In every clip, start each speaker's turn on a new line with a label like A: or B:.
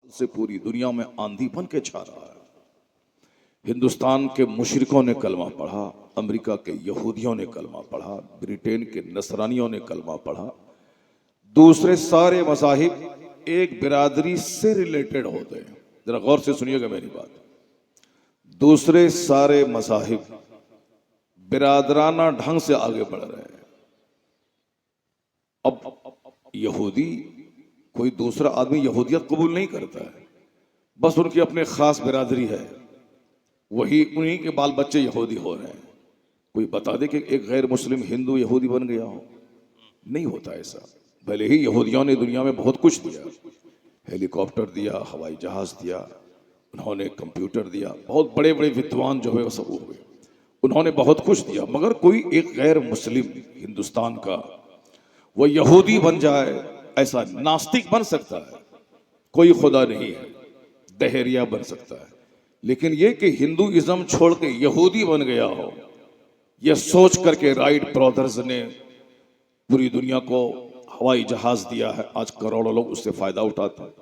A: से पूरी दुनिया में आंधी बन के छा रहा है। हिंदुस्तान के मुशरिकों ने कलमा पढ़ा, अमेरिका के यहूदियों ने कलमा पढ़ा, ब्रिटेन के नसरानियों ने कलमा पढ़ा। दूसरे सारे मज़ाहिब एक बिरादरी से रिलेटेड होते हैं। जरा गौर से सुनिएगा मेरी बात। दूसरे सारे मज़ाहिब बिरादराना ढंग से आगे बढ़ रहे हैं। अब यहूदी, कोई दूसरा आदमी यहूदियत कबूल नहीं करता है, बस उनकी अपने खास बिरादरी है, वही उन्हीं के बाल बच्चे यहूदी हो रहे हैं। कोई बता दे कि एक गैर मुस्लिम हिंदू यहूदी बन गया हो? नहीं होता ऐसा। भले ही यहूदियों ने दुनिया में बहुत कुछ दिया, हेलीकॉप्टर दिया, हवाई जहाज दिया, उन्होंने कंप्यूटर दिया, बहुत बड़े बड़े विद्वान जो है वो सब हुए, उन्होंने बहुत कुछ दिया, मगर कोई एक गैर मुस्लिम हिंदुस्तान का वो यहूदी बन जाए, ऐसा नास्तिक बन सकता है? कोई खुदा नहीं है, दहरिया बन सकता है, लेकिन ये कि हिंदुइज्म छोड़ के यहूदी बन गया हो, यह सोच करके राइट ब्रदर्स ने पूरी दुनिया को हवाई जहाज दिया है, आज करोड़ों लोग उससे फायदा उठाते हैं।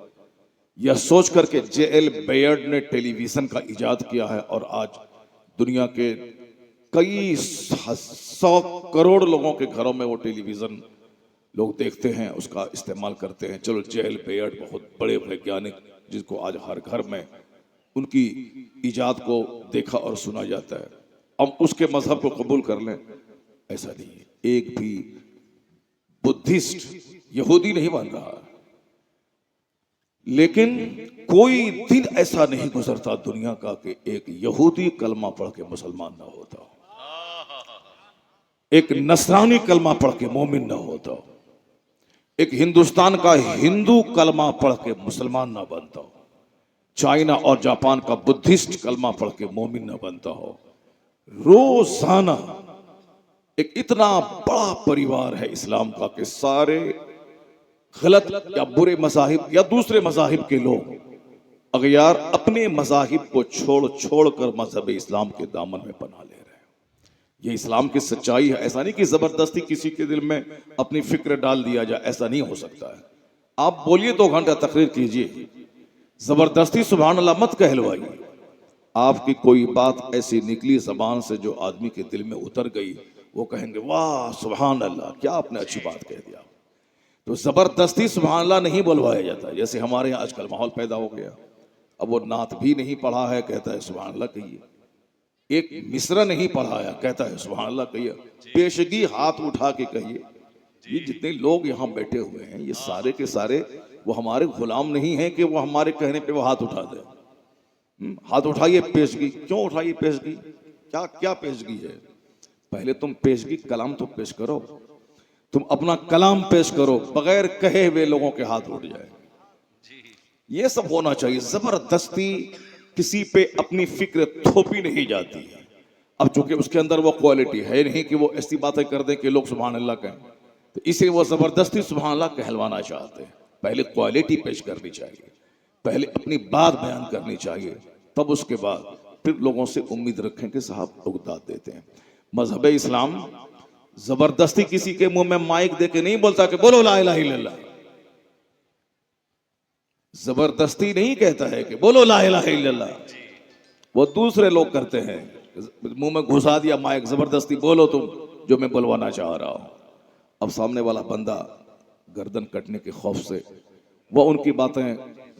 A: यह सोच करके जे.एल. बेयर्ड ने टेलीविजन का इजाद किया है और आज दुनिया के कई 100 करोड़ लोगों के घरों में वो टेलीविजन लोग देखते हैं, उसका इस्तेमाल करते हैं। चलो, जे.एल. बेयर्ड बहुत बड़े वैज्ञानिक, जिसको आज हर घर में उनकी इजाद को देखा और सुना जाता है, हम उसके मजहब को कबूल कर लें, ऐसा नहीं है। एक भी बुद्धिस्ट यहूदी नहीं बन रहा, लेकिन कोई दिन ऐसा नहीं गुजरता दुनिया का कि एक यहूदी कलमा पढ़ के मुसलमान ना होता, एक नसरानी कलमा पढ़ के मोमिन ना होता, एक हिंदुस्तान का हिंदू कलमा पढ़ के मुसलमान ना बनता हो, चाइना और जापान का बुद्धिस्ट कलमा पढ़ के मोमिन ना बनता हो। रोजाना एक इतना बड़ा परिवार है इस्लाम का कि सारे गलत या बुरे मज़ाहिब या दूसरे मज़ाहिब के लोग अगयार अपने मज़ाहिब को छोड़ कर मजहब इस्लाम के दामन में पना ले रहे हैं। ये इस्लाम की सच्चाई है। ऐसा नहीं कि जबरदस्ती किसी के दिल में अपनी फिक्र डाल दिया जाए, ऐसा नहीं हो सकता है। आप बोलिए 2 घंटा तकरीर कीजिए, जबरदस्ती सुभान अल्लाह मत कहलवाइए। आपकी कोई बात ऐसी निकली जबान से जो आदमी के दिल में उतर गई, वो कहेंगे वाह सुभान अल्लाह, क्या आपने अच्छी बात कह दिया। तो जबरदस्ती सुभान अल्लाह नहीं बोलवाया जाता। जैसे हमारे यहाँ आजकल माहौल पैदा हो गया, अब वो नात भी नहीं पढ़ा है, कहता है सुभान अल्लाह कहिए। एक मिसरा नहीं पढ़ाया, कहता है सुभान अल्लाह कहिए। पेशगी हाथ उठा के कहिए। ये जितने लोग यहाँ बैठे हुए हैं, ये सारे के सारे वो हमारे गुलाम नहीं हैं कि वो हमारे कहने पे वो हाथ उठा दे। हाथ उठाइए पेशगी। क्यों उठाइए पेशगी? क्या क्या पेशगी है? पहले तुम पेशगी कलाम तो पेश करो, तुम अपना कलाम पेश करो, बगैर कहे हुए लोगों के हाथ उठ जाए। ये सब होना चाहिए। जबरदस्ती किसी पे अपनी फिक्र थोपी नहीं जाती है। अब चूंकि उसके अंदर वो क्वालिटी है नहीं कि वो ऐसी बातें कर दे कि लोग सुभान अल्लाह कहें, तो इसे वो जबरदस्ती सुभान अल्लाह कहलवाना चाहते हैं। पहले क्वालिटी पेश करनी चाहिए, पहले अपनी बात बयान करनी चाहिए, तब उसके बाद फिर लोगों से उम्मीद रखें कि साहब लोग दाद देते हैं। मजहब इस्लाम जबरदस्ती किसी के मुंह में माइक दे के नहीं बोलता कि बोलो ला इलाहा इल्लल्लाह। जबरदस्ती नहीं कहता है कि बोलो ला इलाहा इल्लल्लाह। वो दूसरे लोग करते हैं, मुंह में घुसा दिया माइक, जबरदस्ती बोलो तुम जो मैं बुलवाना चाह रहा हूं। अब सामने वाला बंदा गर्दन कटने के खौफ से वो उनकी बातें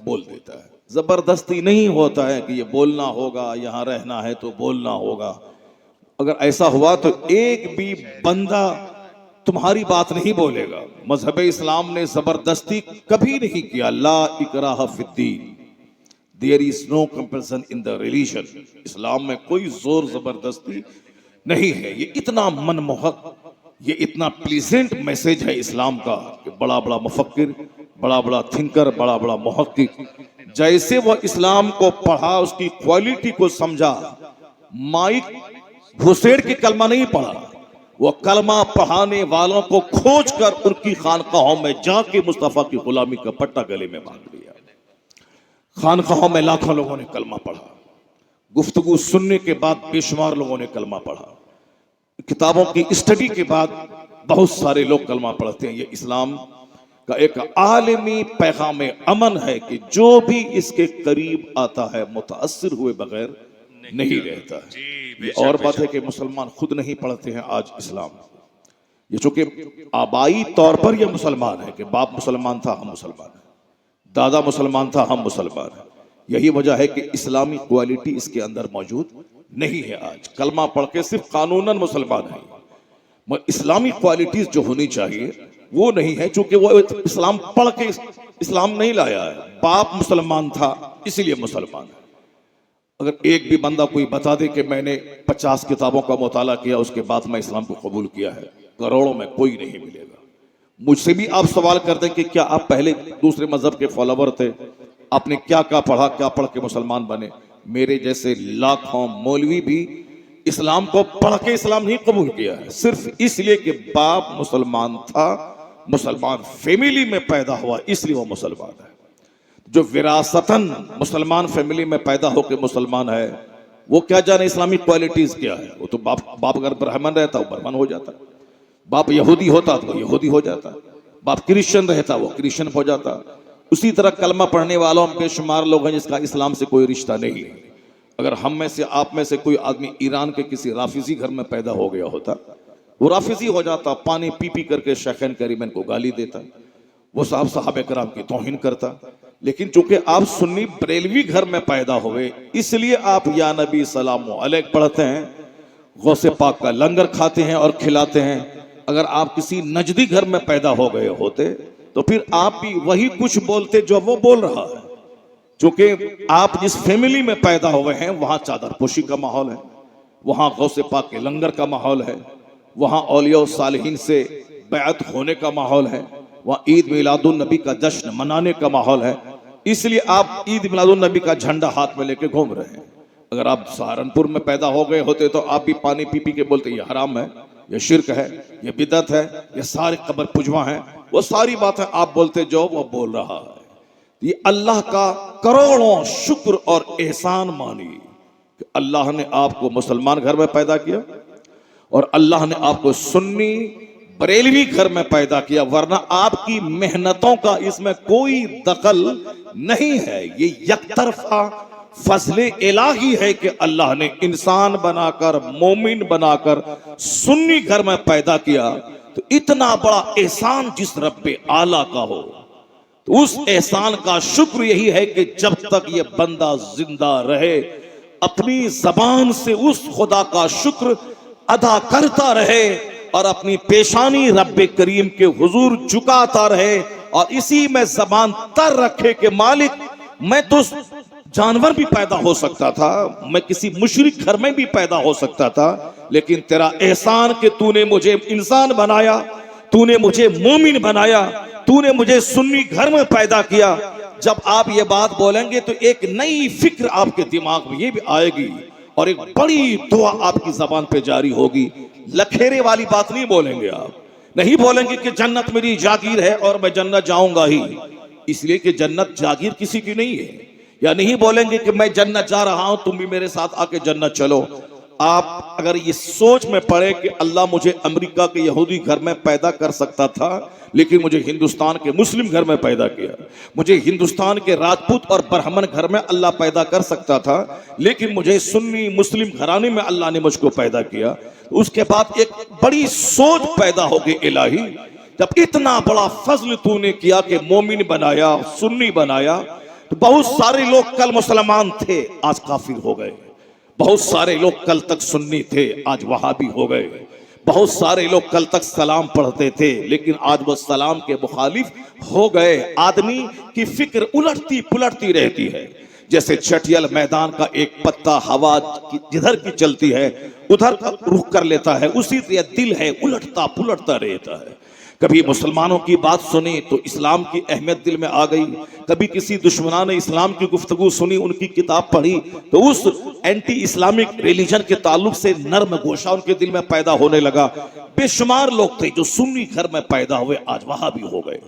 A: बोल देता है। जबरदस्ती नहीं होता है कि ये बोलना होगा, यहां रहना है तो बोलना होगा। अगर ऐसा हुआ तो एक भी बंदा तुम्हारी बात नहीं बोलेगा। मजहब इस्लाम ने जबरदस्ती कभी नहीं किया। ला इकराह फिद्दीन, there is no compulsion in the religion. Islam में कोई जोर जबरदस्ती नहीं है। ये इतना मनमोहक, ये इतना प्लीजेंट मैसेज है इस्लाम का कि बड़ा बड़ा मुफक्किर, बड़ा बड़ा थिंकर, बड़ा बड़ा मुहक्किक जैसे वो इस्लाम को पढ़ा, उसकी क्वालिटी को समझा, माइक घुसेड़ के कलमा नहीं पढ़ा, वो कलमा पढ़ाने वालों को खोज कर उनकी खानकाहों में जाके मुस्तफा की गुलामी का पट्टा गले में बांध लिया। खानकाहों में लाखों लोगों ने कलमा पढ़ा, गुफ्तगू सुनने के बाद बेशुमार लोगों ने कलमा पढ़ा, किताबों की स्टडी के बाद बहुत सारे लोग कलमा पढ़ते हैं। ये इस्लाम का एक आलमी पैगाम अमन है कि जो भी इसके करीब आता है मुतासिर हुए बगैर नहीं रहता है। ये और बात है कि मुसलमान खुद नहीं पढ़ते हैं आज इस्लाम। ये चूंकि आबाई तौर पर यह मुसलमान है कि बाप मुसलमान था हम मुसलमान हैं, दादा मुसलमान था हम मुसलमान हैं। यही वजह है कि इस्लामी क्वालिटी इसके अंदर मौजूद नहीं है। आज कलमा पढ़ के सिर्फ कानूनन मुसलमान है, मगर इस्लामी क्वालिटीज जो होनी चाहिए वो नहीं है, चूंकि वो इस्लाम पढ़ के इस्लाम नहीं लाया है। बाप मुसलमान था इसलिए मुसलमान है। अगर एक भी बंदा कोई बता दे कि मैंने 50 किताबों का मुताला किया उसके बाद मैं इस्लाम को कबूल किया है, करोड़ों में कोई नहीं मिलेगा। मुझसे भी आप सवाल करते हैं कि क्या आप पहले दूसरे मजहब के फॉलोवर थे, आपने क्या क्या पढ़ा, क्या पढ़ के मुसलमान बने? मेरे जैसे लाखों मौलवी भी इस्लाम को पढ़ के इस्लाम नहीं कबूल किया है, सिर्फ इसलिए कि बाप मुसलमान था, मुसलमान फैमिली में पैदा हुआ इसलिए वो मुसलमान है। जो विरासतन मुसलमान फैमिली में पैदा होकर मुसलमान है वो क्या जाने इस्लामी क्वालिटीज क्या है। वो तो बाप अगर ब्राह्मण रहता वो ब्राह्मण हो जाता, बाप यहूदी होता तो यहूदी हो जाता, बाप क्रिश्चियन रहता वो क्रिश्चियन हो जाता। उसी तरह कलमा पढ़ने वालों में बेशुमार लोग हैं जिसका इस्लाम से कोई रिश्ता नहीं है। अगर हम में से आप में से कोई आदमी ईरान के किसी राफिजी घर में पैदा हो गया होता, वो राफिजी हो जाता, पानी पी पी करके शेखन करीमन को गाली देता, वो साहब साहबे कराम की तौहीन करता। लेकिन चूंकि आप सुन्नी बरेलवी घर में पैदा हुए इसलिए आप या नबी सलाम अलैक पढ़ते हैं, गौसे पाक का लंगर खाते हैं और खिलाते हैं। अगर आप किसी नजदी घर में पैदा हो गए होते तो फिर आप भी वही कुछ बोलते जो वो बोल रहा है। चूंकि आप जिस फैमिली में पैदा हुए हैं वहां चादर पोशी का माहौल है, वहां गौसे पाक के लंगर का माहौल है, वहां औलिया सालिहीन से बैत होने का माहौल है, वहाँ ईद मिलादुन नबी का जश्न मनाने का माहौल है, इसलिए आप ईद मिलादुन नबी का झंडा हाथ में लेके घूम रहे हैं। अगर आप सहारनपुर में पैदा हो गए होते तो आप भी पानी पी पी के बोलते ये हराम है, ये शिर्क है, ये बिदत है, ये सारे कब्र पुजवा हैं, वो सारी बातें आप बोलते जो वो बोल रहा है। ये अल्लाह का करोड़ों शुक्र और एहसान मानिए कि अल्लाह ने आपको मुसलमान घर में पैदा किया और अल्लाह ने आपको सुन्नी बरेलवी घर में पैदा किया, वरना आपकी मेहनतों का इसमें कोई दखल नहीं है। ये यकतरफा फजले इलाही है कि अल्लाह ने इंसान बनाकर मोमिन बनाकर सुन्नी घर में पैदा किया। तो इतना बड़ा एहसान जिस रब्बे आला का हो तो उस एहसान का शुक्र यही है कि जब तक ये बंदा जिंदा रहे अपनी जबान से उस खुदा का शुक्र अदा करता रहे और अपनी पेशानी रब्बे करीम के हुजूर झुकाता रहे और इसी में जबान तर रखे कि मालिक मैं तो जानवर भी पैदा हो सकता था, मैं किसी मुशरिक घर में भी पैदा हो सकता था, लेकिन तेरा एहसान कि तूने मुझे इंसान बनाया, तूने मुझे मोमिन बनाया, तूने मुझे सुन्नी घर में पैदा किया। जब आप ये बात बोलेंगे तो एक नई फिक्र आपके दिमाग में ये भी आएगी और एक बड़ी दुआ आपकी जबान पे जारी होगी। लखेरे वाली बात नहीं बोलेंगे, आप नहीं बोलेंगे कि जन्नत मेरी जागीर है और मैं जन्नत जाऊंगा ही, इसलिए कि जन्नत जागीर किसी की नहीं है। या नहीं बोलेंगे कि मैं जन्नत जा रहा हूं तुम भी मेरे साथ आके जन्नत चलो। आप अगर ये सोच में पड़े कि अल्लाह मुझे अमेरिका के यहूदी घर में पैदा कर सकता था लेकिन मुझे हिंदुस्तान के मुस्लिम घर में पैदा किया, मुझे हिंदुस्तान के राजपूत और ब्राह्मण घर में अल्लाह पैदा कर सकता था लेकिन मुझे सुन्नी मुस्लिम घराने में अल्लाह ने मुझको पैदा किया, उसके बाद एक बड़ी सोच पैदा हो गई इलाही, जब इतना बड़ा फजल तूने किया कि मोमिन बनाया, सुन्नी बनाया, तो बहुत सारे लोग कल मुसलमान थे आज काफिर हो गए, बहुत सारे लोग कल तक सुन्नी थे आज वहाबी हो गए, बहुत सारे लोग कल तक सलाम पढ़ते थे लेकिन आज वो सलाम के मुखालिफ हो गए। आदमी की फिक्र उलटती पुलटती रहती है, जैसे चटियल मैदान का एक पत्ता हवा जिधर की चलती है उधर का रुख कर लेता है, उसी तरह दिल है उलटता पुलटता रहता है। कभी मुसलमानों की बात सुनी तो इस्लाम की अहमियत दिल में आ गई, कभी किसी दुश्मना ने इस्लाम की गुफ्तगू सुनी, उनकी किताब पढ़ी तो उस एंटी इस्लामिक रिलीजन के ताल्लुक से नर्म गोशा उनके दिल में पैदा होने लगा। बेशुमार लोग थे जो सुन्नी घर में पैदा हुए आज वहां भी हो गए,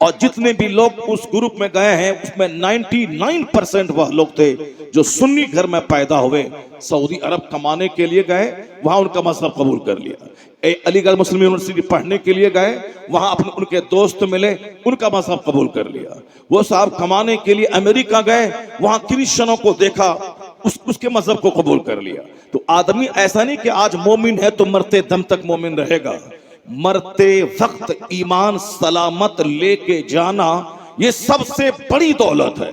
A: और जितने भी लोग उस ग्रुप में गए हैं उसमें 99% वह लोग थे जो सुन्नी घर में पैदा हुए, सऊदी अरब कमाने के लिए गए, वहां उनका मजहब कबूल कर लिया। अलीगढ़ मुस्लिम यूनिवर्सिटी पढ़ने के लिए गए, वहां अपने उनके दोस्त मिले, उनका मजहब कबूल कर लिया। वो साहब कमाने के लिए अमेरिका गए, वहां क्रिश्चियनों को देखा, उसके मजहब को कबूल कर लिया। तो आदमी ऐसा नहीं कि आज मोमिन है तो मरते दम तक मोमिन रहेगा। मरते वक्त ईमान सलामत लेके जाना ये सबसे बड़ी दौलत है,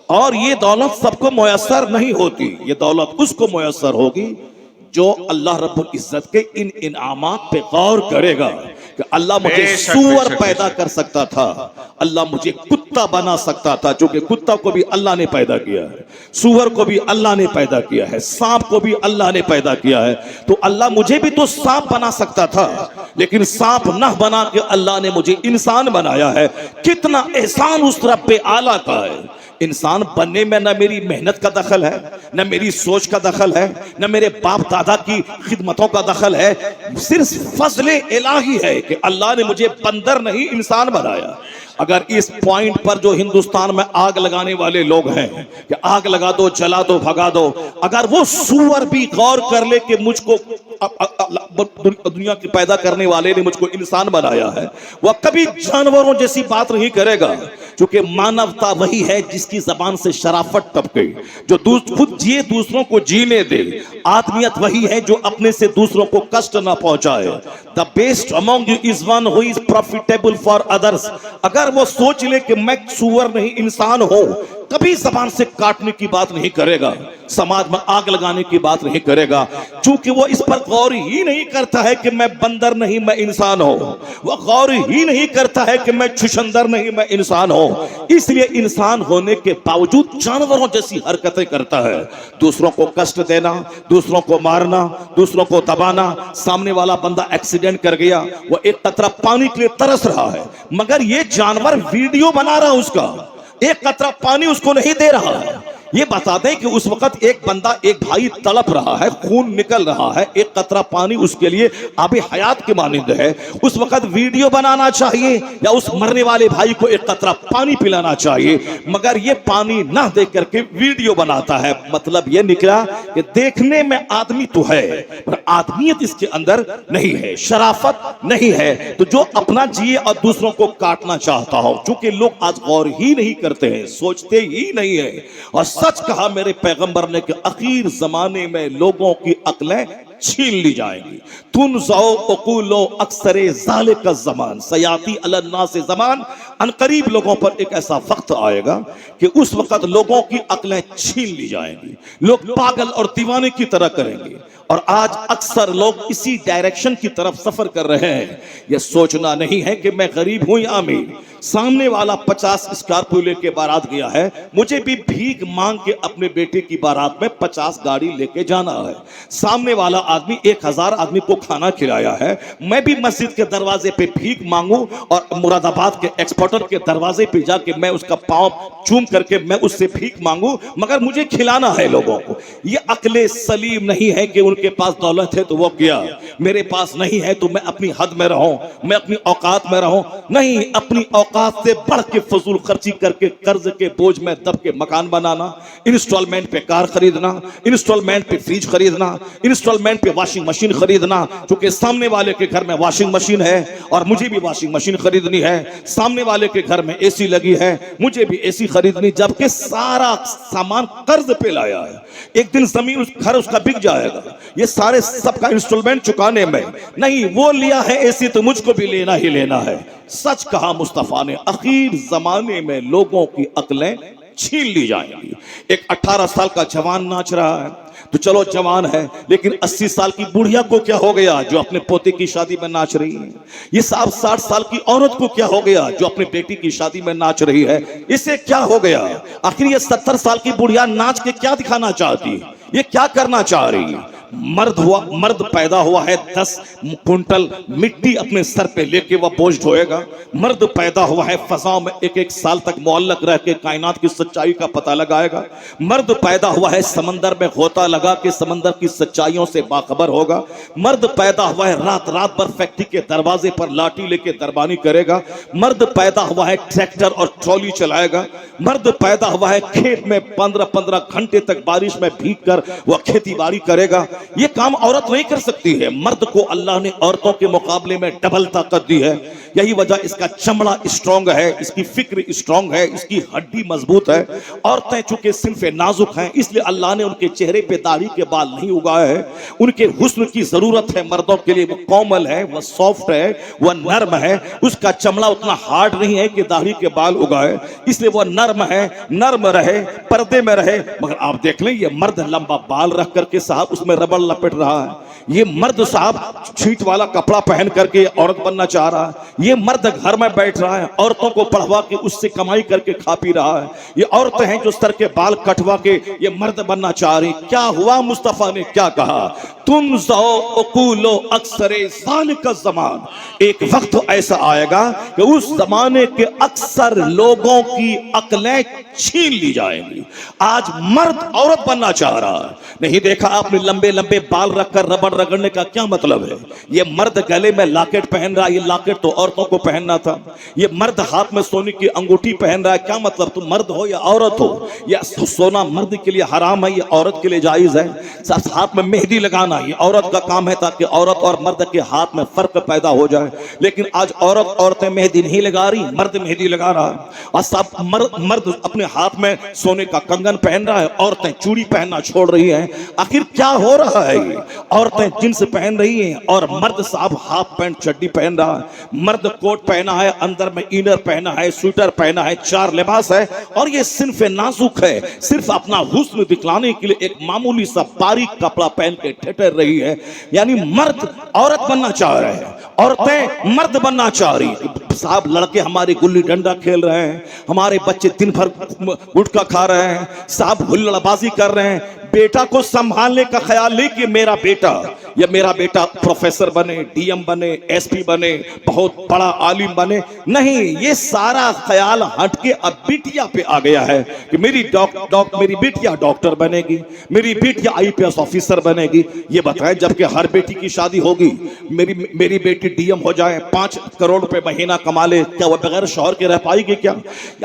A: और ये दौलत सबको मुयस्सर नहीं होती। ये दौलत उसको मुयस्सर होगी जो अल्लाह रब्बुल इज्जत के इन इनामात पे गौर करेगा कि अल्लाह मुझे सूअर पैदा कर सकता था, अल्लाह मुझे कुत्ता बना सकता था, जो कि कुत्ता को भी अल्लाह ने पैदा किया है, सूअर को भी अल्लाह ने पैदा किया है, सांप को भी अल्लाह ने पैदा किया है। तो अल्लाह मुझे भी तो सांप बना सकता था, लेकिन सांप न बना के अल्लाह ने मुझे इंसान बनाया है। कितना एहसान उस रब पे आला का है। इंसान बनने में न मेरी मेहनत का दखल है, न मेरी सोच का दखल है, न मेरे बाप दादा की खिदमतों का दखल है, सिर्फ फजले इलाही है कि अल्लाह ने मुझे बंदर नहीं इंसान बनाया। अगर इस पॉइंट पर जो हिंदुस्तान में आग लगाने वाले लोग हैं कि आग लगा दो, जला दो, भगा दो, अगर वो सूअर भी गौर कर ले कि मुझको दुनिया की पैदा करने वाले ने मुझको इंसान बनाया है, वह कभी जानवरों जैसी बात नहीं करेगा। क्योंकि मानवता वही है जिसकी जबान से शराफत टपके, जो खुद जिए दूसरों को जीने दे। आदमियत वही है जो अपने से दूसरों को कष्ट ना पहुंचाए। The best among you is one who is profitable for others. अगर वो सोच ले कि मैं सूअर नहीं इंसान हूं, कभी जबान से काटने की बात नहीं करेगा, समाज में आग लगाने की बात नहीं करेगा। चूंकि वो इस पर गौर ही नहीं करता है कि मैं बंदर नहीं मैं इंसान हूं, वो गौर ही नहीं करता है कि मैं छुछंदर नहीं मैं इंसान हूं, इसलिए इंसान होने के बावजूद जानवरों जैसी हरकतें करता है। दूसरों को कष्ट देना, दूसरों को मारना, दूसरों को दबाना। सामने वाला बंदा एक्सीडेंट कर गया, वो एक कतरा पानी के लिए तरस रहा है, मगर ये जानवर वीडियो बना रहा है, उसका एक कतरा पानी उसको नहीं दे रहा है। ये बता दें कि उस वक्त एक बंदा, एक भाई तड़प रहा है, खून निकल रहा है, एक कतरा पानी उसके लिए आबे हयात के मानिंद है। उस वक्त वीडियो बनाना चाहिए या उस मरने वाले भाई को एक कतरा पानी पिलाना चाहिए, मगर ये पानी ना दे करके वीडियो बनाता है। मतलब ये निकला कि देखने में आदमी तो है पर आदमियत इसके अंदर नहीं है, शराफत नहीं है। तो जो अपना जिए और दूसरों को काटना चाहता हो, चूंकि लोग आज गौर ही नहीं करते हैं, सोचते ही नहीं है। और सच कहा मेरे पैगंबर ने कि आखिर जमाने में लोगों की अक्लें छीन ली जाएंगी। तुन जाओ अकूलो अक्सरे जाले का जमान सयाती अलन्ना से जमान। अनकरीब लोगों पर एक ऐसा वक्त आएगा कि उस वक्त लोगों की अक्लें छीन ली जाएंगी, लोग पागल और दीवाने की तरह करेंगे। और आज अक्सर लोग इसी डायरेक्शन की तरफ सफर कर रहे हैं। यह सोचना नहीं है कि मैं गरीब हूं या अमीर। सामने वाला 50 स्कॉर्पियो लेके बारात गया है, मुझे भी भीख मांग के अपने बेटे की बारात में 50 गाड़ी लेके जाना है। सामने वाला आदमी 1000 आदमी को खाना खिलाया है, मैं भी मस्जिद के दरवाजे पे भीख मांगू और मुरादाबाद के एक्सपोर्टर के दरवाजे पे जाके मैं उसका पांव चूम करके मैं उससे भीख मांगू, मगर मुझे खिलाना है लोगों को। ये अक्ले सलीम नहीं है कि उनके पास दौलत है तो वो किया, मेरे पास नहीं है तो मैं अपनी हद में रहूं, मैं अपनी औकात में रहूं। नहीं, अपनी औकात से बढ़ के फजूल खर्ची करके कर्ज के बोझ में दब के मकान बनाना, इंस्टॉलमेंट पे कार खरीदना, इंस्टॉलमेंट पे फ्रिज खरीदना, इंस्टॉलमेंट पे वॉशिंग मशीन खरीदना। क्योंकि सामने वाले के घर में वॉशिंग मशीन है और मुझे भी वॉशिंग मशीन खरीदनी है, सामने वाले के घर में एसी लगी है, मुझे भी एसी खरीदनी, जबकि सारा सामान कर्ज पे लाया है। एक दिन जमीन घर उसका बिक जाएगा, ये सारे सबका इंस्टॉलमेंट चुकाने में। नहीं, वो लिया है एसी तो मुझको भी लेना ही लेना है। सच कहा मुस्तफा ने, आखिर जमाने में लोगों की अक्लें छीन ली जाएंगी। एक 18 साल का जवान नाच रहा है तो चलो जवान है, लेकिन 80 साल की बुढ़िया को क्या हो गया जो अपने पोते की शादी में नाच रही है? ये 60 साल की औरत को क्या हो गया जो अपने बेटी की शादी में नाच रही है? इसे क्या हो गया? आखिर ये 70 साल की बुढ़िया नाच के क्या दिखाना चाहती है? ये क्या करना चाह रही है? मर्द पैदा हुआ है 10 कुंटल मिट्टी अपने सर पे लेके वह बोझ ढोएगा। मर्द पैदा हुआ है फजाओं में एक साल तक मुअल्लक रह के कायनात की सच्चाई का पता लगाएगा। मर्द पैदा हुआ है समंदर में गोता लगा के समंदर की सच्चाइयों से बाखबर होगा। मर्द पैदा हुआ है रात रात भर फैक्ट्री के दरवाजे पर लाठी लेके दरबानी करेगा। मर्द पैदा हुआ है ट्रैक्टर और ट्रॉली चलाएगा। मर्द पैदा हुआ है खेत में 15-15 घंटे तक बारिश में भीग कर वह खेती बाड़ी करेगा। यह काम औरत नहीं कर सकती है। मर्द को अल्लाह ने औरतों के मुकाबले में डबल ताकत दी है। यही वजह इसका चमड़ा स्ट्रांग है, इसकी फिक्र स्ट्रांग है, इसकी हड्डी मजबूत है। औरतें चूंकि सिर्फ नाजुक हैं इसलिए अल्लाह ने उनके चेहरे पे दाढ़ी के बाल नहीं उगाए हैं। उनके हुस्न की जरूरत है मर्दों के लिए। वो कोमल है, वह सॉफ्ट है, वह नर्म है। उसका चमड़ा उतना हार्ड नहीं है कि दाढ़ी के बाल उगाए, इसलिए वह नर्म है, नर्म रहे, पर्दे में रहे। मगर आप देख लें ये मर्द लंबा बाल रख करके साहब उसमें रबड़ लपेट रहा है। ये मर्द साहब छींट वाला कपड़ा पहन करके औरत बनना चाह रहा है। ये मर्द घर में बैठ रहा है, औरतों को पढ़वा के उससे कमाई करके खा पी रहा है। ये औरतें हैं जो सर के बाल कटवा के ये मर्द बनना चाह रही। क्या हुआ? मुस्तफा ने क्या कहा? तुम ज़ौक़ूलो अक्सरे ज़ालिका ज़मान, एक वक्त ऐसा आएगा कि उस जमाने के अक्सर लोगों की अक्लें छीन ली जाएंगी। आज मर्द औरत बनना चाह रहा है। नहीं देखा आपने लंबे लंबे बाल रखकर रबड़ रगड़ने का क्या मतलब है? ये मर्द गले में लॉकेट पहन रहा है, ये लॉकेट तो औरतों को पहनना था। ये मर्द हाथ में सोने की अंगूठी पहन रहा है, क्या मतलब? तुम मर्द हो या औरत हो? या सोना मर्द के लिए हराम है, ये औरत के लिए जायज है। हाथ में मेहंदी लगाना ये औरत का काम है ताकि औरत और मर्द के हाथ में फर्क पैदा हो जाए। लेकिन आज औरतें मेहंदी नहीं लगा रही, मर्द मेहंदी लगा रहा है। और सब मर्द अपने हाथ में सोने का कंगन पहन रहा है, औरतें चूड़ी पहनना छोड़ रही हैं। आखिर क्या हो रहा है? ये औरतें जींस पहन रही हैं और मर्द साहब हाफ पैंट चड्डी पहन रहा है। मर्द कोट पहना है, अंदर में इनर पहना है, स्वेटर पहना है, 4 लिबास है। और ये सिर्फ नाजुक है, सिर्फ अपना हुस्न दिखलाने के लिए एक मामूली सा बारीक कपड़ा पहन के ठहर रही है। यानी मर्द औरत बनना चाह रहे हैं, औरतें मर्द बनना चाह रही। साहब लड़के हमारे गुल्ली डंडा खेल रहे हैं, हमारे बच्चे दिन भर गुटखा खा रहे हैं, साहब हुल्लड़बाजी कर रहे हैं। बेटा को संभालने का ख्याल नहीं कि मेरा बेटा प्रोफेसर बने, डीएम बने, एसपी बने, बहुत बड़ा आलिम बने। नहीं, ये सारा ख्याल हटके अब बिटिया पे आ गया है कि मेरी बिटिया डॉक्टर बनेगी, मेरी बिटिया आईपीएस ऑफिसर बनेगी। ये बताएं जबकि हर बेटी की शादी होगी, मेरी बेटी डीएम हो जाए, 5 करोड़ रुपए महीना कमा ले, क्या वह बगैर शौहर के रह पाएगी क्या?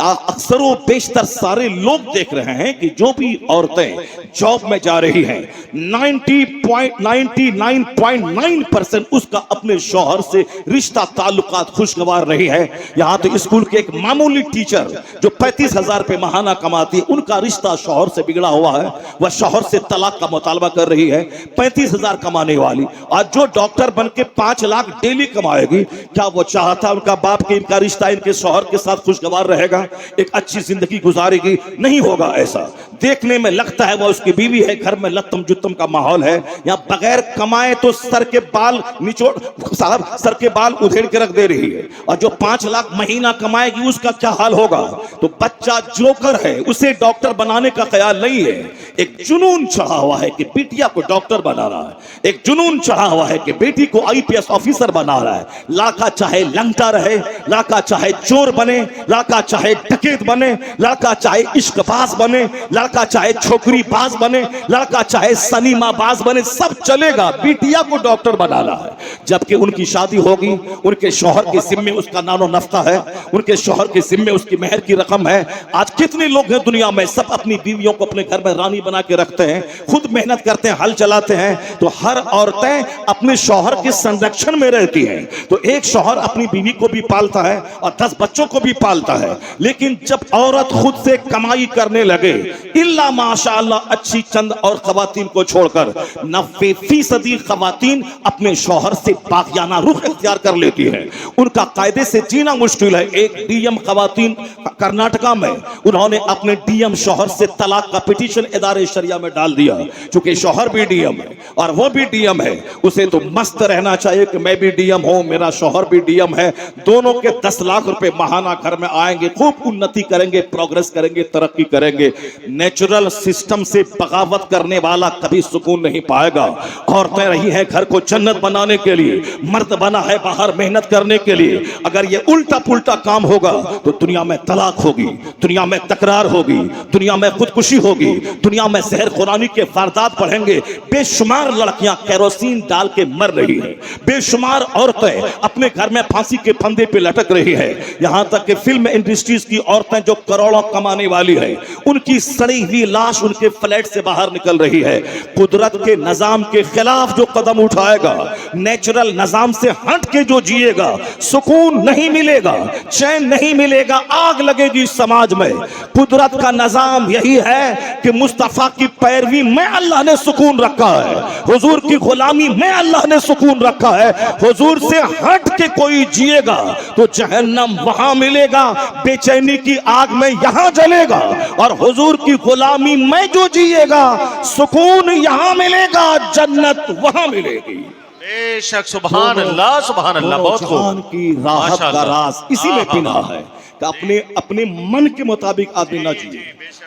A: अक्सर बेशतर सारे लोग देख रहे हैं कि जो भी औरतें जॉब में जा रही हैं 99.9% उसका अपने शौहर से रिश्ता ताल्लुकात खुशगवार रही है। यहां तो स्कूल के एक मामूली टीचर जो 35,000 रुपए महीना कमाती है, उनका रिश्ता शौहर से बिगड़ा हुआ है। वह शौहर से तलाक का मुतालबा कर रही है। 35,000 कमाने वाली आज जो डॉक्टर बन के 5 लाख डेली कमाएगी, क्या वो चाहता उनका बाप के इनका रिश्ता इनके शौहर के साथ खुशगवार रहेगा, एक अच्छी जिंदगी गुजारेगी? नहीं होगा ऐसा। देखने में लगता है वह उसकी बीवी है, घर में लत्तम जुत्तम का माहौल है। यहाँ बगैर कमाए तो सर के बाल निचोड़ साहब सर के बाल उधेड़ के रख दे रही है। और जो 5 लाख महीना कमाएगी उसका क्या हाल होगा? तो बच्चा जोकर है, उसे डॉक्टर बनाने का ख्याल नहीं है। एक जुनून चढ़ा हुआ है कि बिटिया को डॉक्टर बना रहा है, एक जुनून चढ़ा हुआ है कि बेटी को आईपीएस ऑफिसर बना रहा है। लाका चाहे लंगटा रहे, लाका चाहे चोर बने, लाका चाहे डकैत बने, लड़का चाहे इश्कबाज बने, लड़का चाहे छोकरी बाज बने, लड़का चाहे सनीमा बाज बने, सब चलेगा। बिटिया को डॉक्टर बनाना है। जबकि उनकी शादी होगी, उनके शौहर के जिम्मे उसका नानो नफ्का है, उनके शौहर के जिम्मे उसकी मेहर की रकम है। आज कितने लोग हैं दुनिया में सब अपनी बीवियों को अपने घर में रानी बना के रखते हैं, खुद मेहनत करते हैं, हल चलाते हैं। तो हर औरतें अपने शौहर के संरक्षण में रहती हैं। तो एक शौहर अपनी बीवी को भी पालता है और 10 बच्चों को भी पालता है। लेकिन जब औरत खुद से कमाई करने लगे, इल्ला माशाअल्लाह अच्छी चंद और खवातीन को छोड़कर 90% फीसदी खवातीन अपने शौहर से बागियाना रुख इख्तियार कर लेती है, उनका कायदे से जीना मुश्किल है। एक डीएम खवातीन कर्नाटका में, उन्होंने अपने डीएम शौहर से तलाक का पिटीशन इदारे शरिया में डाल दिया। चूंकि शौहर भी डीएम है और वो भी डीएम है, उसे तो मस्त रहना चाहिए कि मैं भी डीएम हूं, मेरा शौहर भी डीएम है। दोनों के 10 लाख रुपए माहाना घर में आएंगे, खूब उन्नति करेंगे, प्रोग्रेस करेंगे, तरक्की करेंगे। नेचुरल सिस्टम से बगावत करने वाला कभी सुकून नहीं पाएगा। औरतें रही हैं घर को जन्नत बनाने के लिए, मर्द बना है बाहर मेहनत करने के लिए। अगर ये उल्टा पुल्टा काम होगा तो दुनिया में तलाक होगी, दुनिया में तकरार होगी, दुनिया में खुदकुशी होगी, दुनिया में जहर खुरानी के वारदात बढ़ेंगे। बेशुमार लड़कियां केरोसिन डाल के मर रही है, बेशुमार औरतें अपने घर में फांसी के फंदे पे लटक रही है। यहां तक कि फिल्म इंडस्ट्रीज की औरतें जो करोड़ों कमाने वाली है, उनकी सड़ी हुई लाश उनके फ्लैट से बाहर निकल रही है। कुदरत के निजाम के खिलाफ जो कदम उठाएगा, नेचुरल निजाम से हट के जो जिएगा, सुकून नहीं मिलेगा, चैन नहीं मिलेगा, आग लगेगी समाज में। कुदरत का निजाम यही है कि मुस्तफा की पैरवी में अल्लाह ने सुकून रखा है, हुजूर की गुलामी में अल्लाह ने सुकून रखा है। हुजूर से हट के कोई जिएगा तो जहन्नम वहां मिलेगा, बेचैनी की आग में यहां जलेगा। और हुजूर की गुलामी में जो जिएगा, सुकून यहां मिलेगा, जन्नत वहां मिलेगी।
B: बेशक, सुभान अल्लाह, सुभान अल्लाह। बहुत
A: जान की राहत का राज इसी में पिना है कि अपने अपने मन के मुताबिक आदमी ना जिए,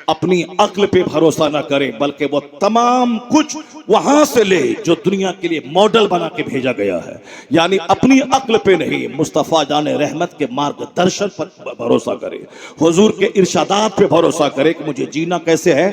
A: अपनी अक्ल पे भरोसा ना करे, बल्कि वो तमाम कुछ वहां से ले जो दुनिया के लिए मॉडल बना के भेजा गया है। यानी अपनी अक्ल पे नहीं, मुस्तफा जाने रहमत के मार्गदर्शन पर भरोसा करे, हुजूर के इरशादात पे भरोसा करे कि मुझे जीना कैसे है,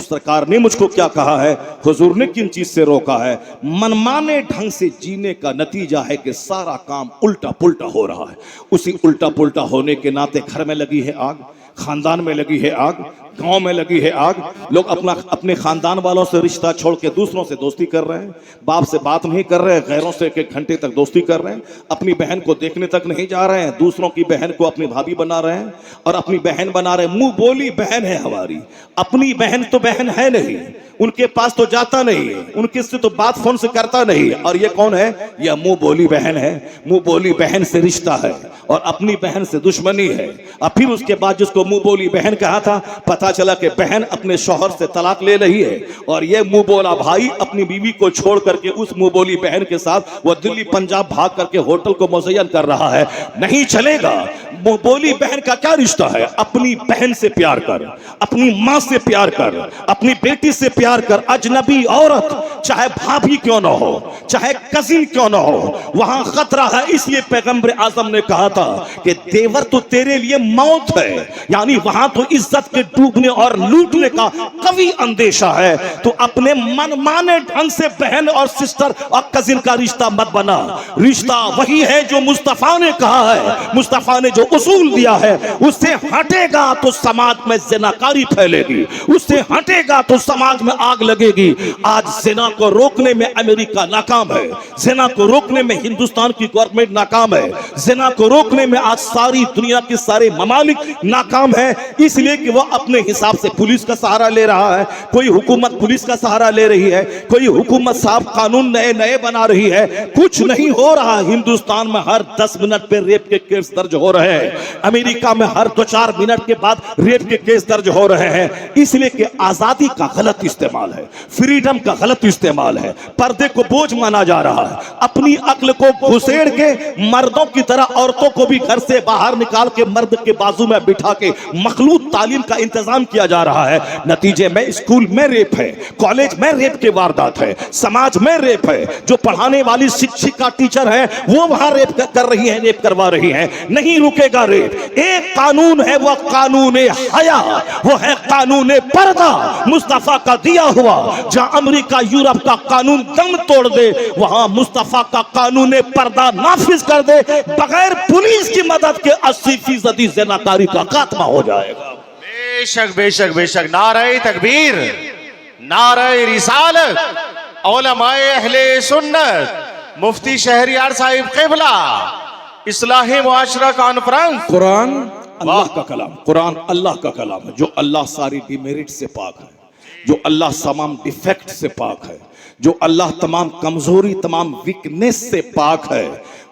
A: सरकार ने मुझको क्या कहा है, हुजूर ने किन चीज से रोका है। मनमाने ढंग से जीने का नतीजा है कि सारा काम उल्टा पुल्टा हो रहा है। उसी उल्टा पुल्टा होने के नाते घर में लगी है आग, खानदान में लगी है आग, गांव में लगी है आग। लोग अपने खानदान वालों से रिश्ता छोड़ के दूसरों से दोस्ती कर रहे हैं, बाप से बात नहीं कर रहे हैं, गैरों से एक घंटे तक दोस्ती कर रहे हैं, अपनी बहन को देखने तक नहीं जा रहे हैं, दूसरों की बहन को अपनी भाभी बना रहे हैं और अपनी बहन बना रहे हैं। मुंह बोली बहन है हमारी, अपनी बहन तो बहन है नहीं, उनके पास तो जाता नहीं है, उनके से तो बात फोन से करता नहीं। और ये कौन है? यह मुंह बोली बहन है। मुंह बोली बहन से रिश्ता है और अपनी बहन से दुश्मनी है। और फिर उसके बाद जिसको मुंह बोली बहन कहा था, पता चला कि बहन अपने शौहर से तलाक ले रही है और ये मुंह बोला भाई अपनी बीवी को छोड़ करके उस मुंह बोली बहन के साथ वो दिल्ली पंजाब भाग करके होटल को मुज़य्यन कर रहा है। नहीं चलेगा। मुंह बोली बहन का क्या रिश्ता है? अपनी बहन से प्यार कर, अपनी मां से प्यार कर, अपनी बेटी से प्यार कर। अजनबी औरत चाहे भाभी क्यों ना हो, चाहे कजिन क्यों ना हो, वहां खतरा है। इसलिए पैगंबर आजम ने कहा था कि देवर तो तेरे लिए मौत है, यानी वहां तो इज्जत के डूबने और लूटने का कभी अंदेशा है। तो अपने मनमाने ढंग से बहन और सिस्टर और कजिन का रिश्ता मत बना। रिश्ता वही है जो मुस्तफा ने कहा है, मुस्तफा ने जो उसूल दिया है, उससे हटेगा तो समाज में ज़िनाकारी फैलेगी, उससे हटेगा तो समाज में आग लगेगी। आज ज़िना को रोकने में अमेरिका नाकाम है, ज़िना को रोकने में हिंदुस्तान की गवर्नमेंट नाकाम है, ज़िना को रोकने में आज सारी दुनिया के सारे ममालिक नाकाम है। इसलिए कि वह अपने हिसाब से पुलिस का सहारा ले रहा है, कोई हुकूमत पुलिस का सहारा ले रही है, कोई हुकूमत साहब कानून नए नए बना रही है। कुछ नहीं हो रहा। हिंदुस्तान में हर 10 मिनट पे रेप के केस दर्ज हो रहे हैं, अमेरिका में हर 2-4 मिनट के बाद रेप के केस दर्ज हो रहे हैं। इसलिए कि आजादी का गलत इस्तेमाल है, फ्रीडम का गलत इस्तेमाल है, पर्दे को बोझ माना जा रहा है। अपनी अक्ल को घुसेड़ के मर्दों की तरह औरतों को भी घर से बाहर निकाल के मर्द के बाजू में बिठा के मखलूत तालीम का इंतजाम किया जा रहा है। नतीजे में स्कूल में रेप है, कॉलेज में रेप के वारदात है, समाज में रेप है। जो पढ़ाने वाली शिक्षिका टीचर है वो वहां रेप कर रही है, रेप करवा रही है। नहीं रुकेगा रेप। एक कानून है, वो कानून हया, वो है कानून पर्दा, मुस्तफा का दिया हुआ। जहां अमेरिका यूरोप का कानून दम तोड़ दे, वहां मुस्तफा का कानून पर्दा नाफिज कर दे। बगैर पुलिस की मदद के 80% ज़िनाकारी का खात्मा हो जाएगा।
B: बेशक बेशक बेशक। नारे तकबीर, नारे रिसालत, उलमाए अहले सुन्नत, मुफ्ती शहरियार साहिब क़िबला, इस्लाही मुआशरा कॉन्फ्रेंस।
A: कुरान अल्लाह का कलाम, कुरान अल्लाह का कलाम है जो अल्लाह सारी डिमेरिट से पाक है। जो अल्लाह तमाम डिफेक्ट से पाक है, जो अल्लाह तमाम कमजोरी तमाम वीकनेस से पाक है।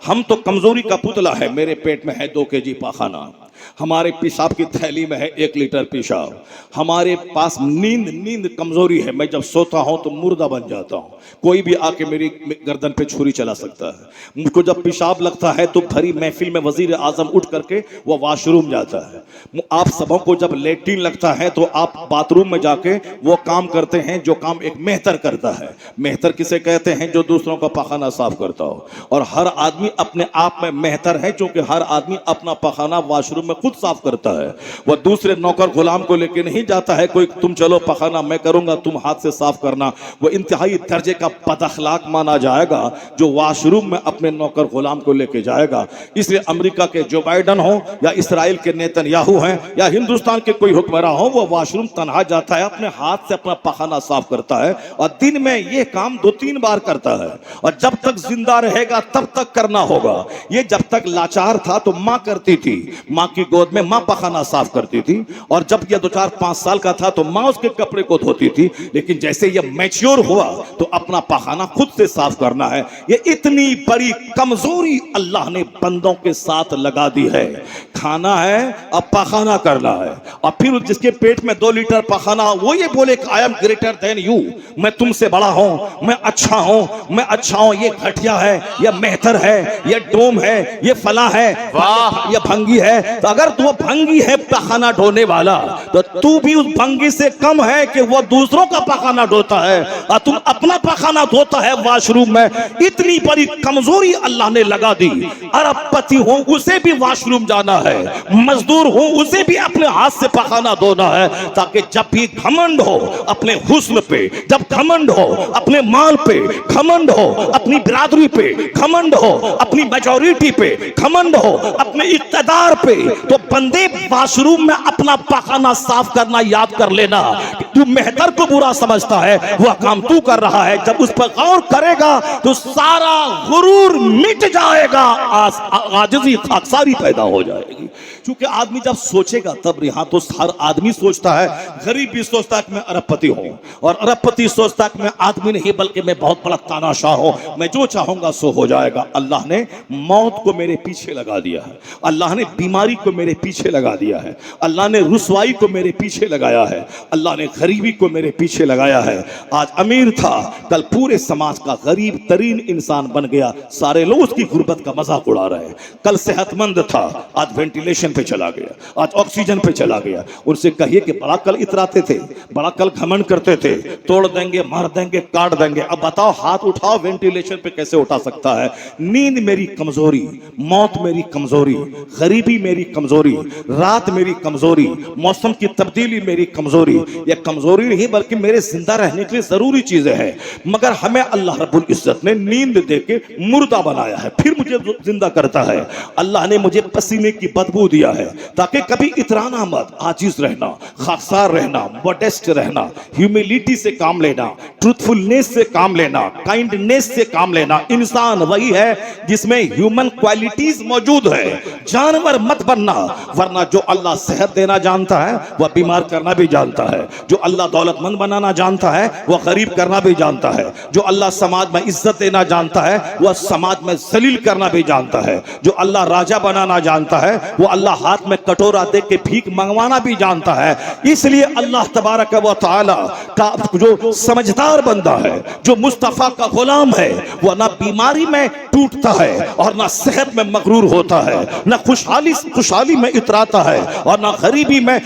A: हम तो कमजोरी का पुतला है। मेरे पेट में है 2 केजी पाखाना, हमारे पेशाब की थैली में है 1 लीटर पेशाब, हमारे पास नींद कमजोरी है। मैं जब सोता हूं तो मुर्दा बन जाता हूं। कोई भी आके मेरी गर्दन पे छुरी चला सकता है। मुझको जब पेशाब लगता है तो भरी महफिल में वजीर आजम उठ करके वो वॉशरूम जाता है। आप सबों को जब लेट्रिन लगता है तो आप बाथरूम में जाके वो काम करते हैं जो काम एक मेहतर करता है। मेहतर किसे कहते हैं? जो दूसरों का पाखाना साफ करता हो। और हर आदमी अपने आप में मेहतर है, क्योंकि हर आदमी अपना पाखाना वॉशरूम में खुद साफ करता है। वह दूसरे नौकर गुलाम को लेके नहीं जाता है कोई तुम चलो पाखाना मैं करूंगा, तुम हाथ से साफ करना। वो इंतहाई दर्जे का बदअखलाक माना जाएगा जो वॉशरूम में अपने नौकर गुलाम को लेके जाएगा। इसलिए अमेरिका के जो बाइडन हो या इसराइल के नेतन्याहू हैं या हिंदुस्तान के कोई हुक्मरान हो, वो वॉशरूम तनहा जाता है, अपने हाथ से अपना पाखाना साफ करता है और दिन में ये काम 2-3 बार करता है। और जब तक जिंदा रहेगा तब तक करना होगा। ये जब तक लाचार था तो मां करती थी, मां की गोद में मां पाखाना साफ करती थी। और जब यह 2-4-5 साल का था तो मां उसके कपड़े को धोती थी। लेकिन जैसे यह मैच्योर हुआ तो अपना पाखाना खुद से साफ करना है। ये इतनी बड़ी कमजोरी अल्लाह ने बंदों के साथ लगा दी है। खाना है अब पाखाना करना है, और फिर जिसके पेट में 2 लीटर पाखाना वो ये बोले I am greater than you, मैं तुमसे बड़ा हूं, मैं अच्छा हूं, मैं अच्छा हूं। ये घटिया है, ये मेहतर है, ये डोम है, ये फला है, ये भंगी है। तो अगर तू भंगी है पाखाना ढोने वाला तो तू भी उस भंगी से कम है कि वो दूसरों का पाखाना ढोता है और तुम अपना पाखाना धोता है वॉशरूम में। इतनी बड़ी कमजोरी अल्लाह ने लगा दी। अरबपति हो उसे भी वॉशरूम जाना है, मजदूर हो उसे भी अपने हाथ से पाखाना धोना है, ताकि जब भी घमंड हो अपने हुस्न पे, जब घमंड हो अपने माल पे, घमंड हो अपनी बिरादरी पे, घमंड हो अपनी मेजॉरिटी पे, घमंड हो अपने इक्तदार पे, तो बंदे वॉशरूम में अपना पाखाना साफ करना याद कर लेना। तू मेहतर को बुरा समझता है, वह काम तू कर रहा है। जब उस पर गौर करेगा तो सारा गुरूर मिट जाएगा, आजिज़ी खाकसारी पैदा हो जाएगी। क्योंकि आदमी जब सोचेगा तब यहाँ तो हर आदमी सोचता है, गरीब भी सोचता है कि मैं अरबपति हूँ, और अरबपति सोचता है कि मैं आदमी नहीं बल्कि मैं बहुत बड़ा तानाशाह हूँ, मैं जो चाहूंगा सो हो जाएगा। अल्लाह ने मौत को मेरे पीछे लगा दिया है, अल्लाह ने बीमारी को मेरे पीछे लगा दिया है, अल्लाह ने रुसवाई को मेरे पीछे लगाया है, अल्लाह ने गरीबी को मेरे पीछे लगाया है। आज अमीर था, कल पूरे समाज का गरीब तरीन इंसान बन गया, सारे लोग उसकी गुर्बत का मजाक उड़ा रहे हैं। कल सेहतमंद था, आज वेंटिलेशन पे चला गया, आज ऑक्सीजन पे चला गया। उनसे कहिए कि बड़ा कल इतराते थे, बड़ा कल घमंड करते थे, तोड़ देंगे, मार देंगे, काट देंगे। अब बताओ हाथ उठाओ, वेंटिलेशन पे कैसे उठा सकता है? नींद मेरी कमजोरी, मौत मेरी कमजोरी, गरीबी मेरी कमजोरी, रात मेरी कमजोरी, मौसम की तब्दीली मेरी कमजोरी। यह कमजोरी नहीं बल्कि मेरे जिंदा रहने के लिए जरूरी चीजें हैं। मगर हमें अल्लाह रब्बुल इज्जत ने नींद देके मुर्दा बनाया है, फिर मुझे जिंदा करता है। अल्लाह ने मुझे पसीने की बदबू दिया है ताकि कभी इतराना मत, आजिज रहना, खाकसार रहना, मोडेस्ट रहना, ह्यूमिलिटी से काम लेना, ट्रूथफुलनेस से काम लेना, काइंडनेस से काम लेना। इंसान वही है जिसमें ह्यूमन क्वालिटीज मौजूद है। जानवर मत बनना, वरना जो अल्लाह सेहत देना जानता है वह बीमार करना भी जानता है, जो अल्लाह दौलतमंद बनाना जानता है वह गरीब करना भी जानता है, जो अल्लाह समाज में इज्जत देना जानता है वह समाज में जलील करना भी जानता है, जो अल्लाह राजा बनाना जानता है वो अल्लाह हाथ में कटोरा दे के भीख मंगवाना भी जानता है। इसलिए अल्लाह तबारक व तआला का जो समझदार बंदा है, जो मुस्तफा का गुलाम है, वह ना बीमारी में टूटता है और ना सेहत में मगरूर होता है, ना खुशहाली में इतराता है और ना गरीबी में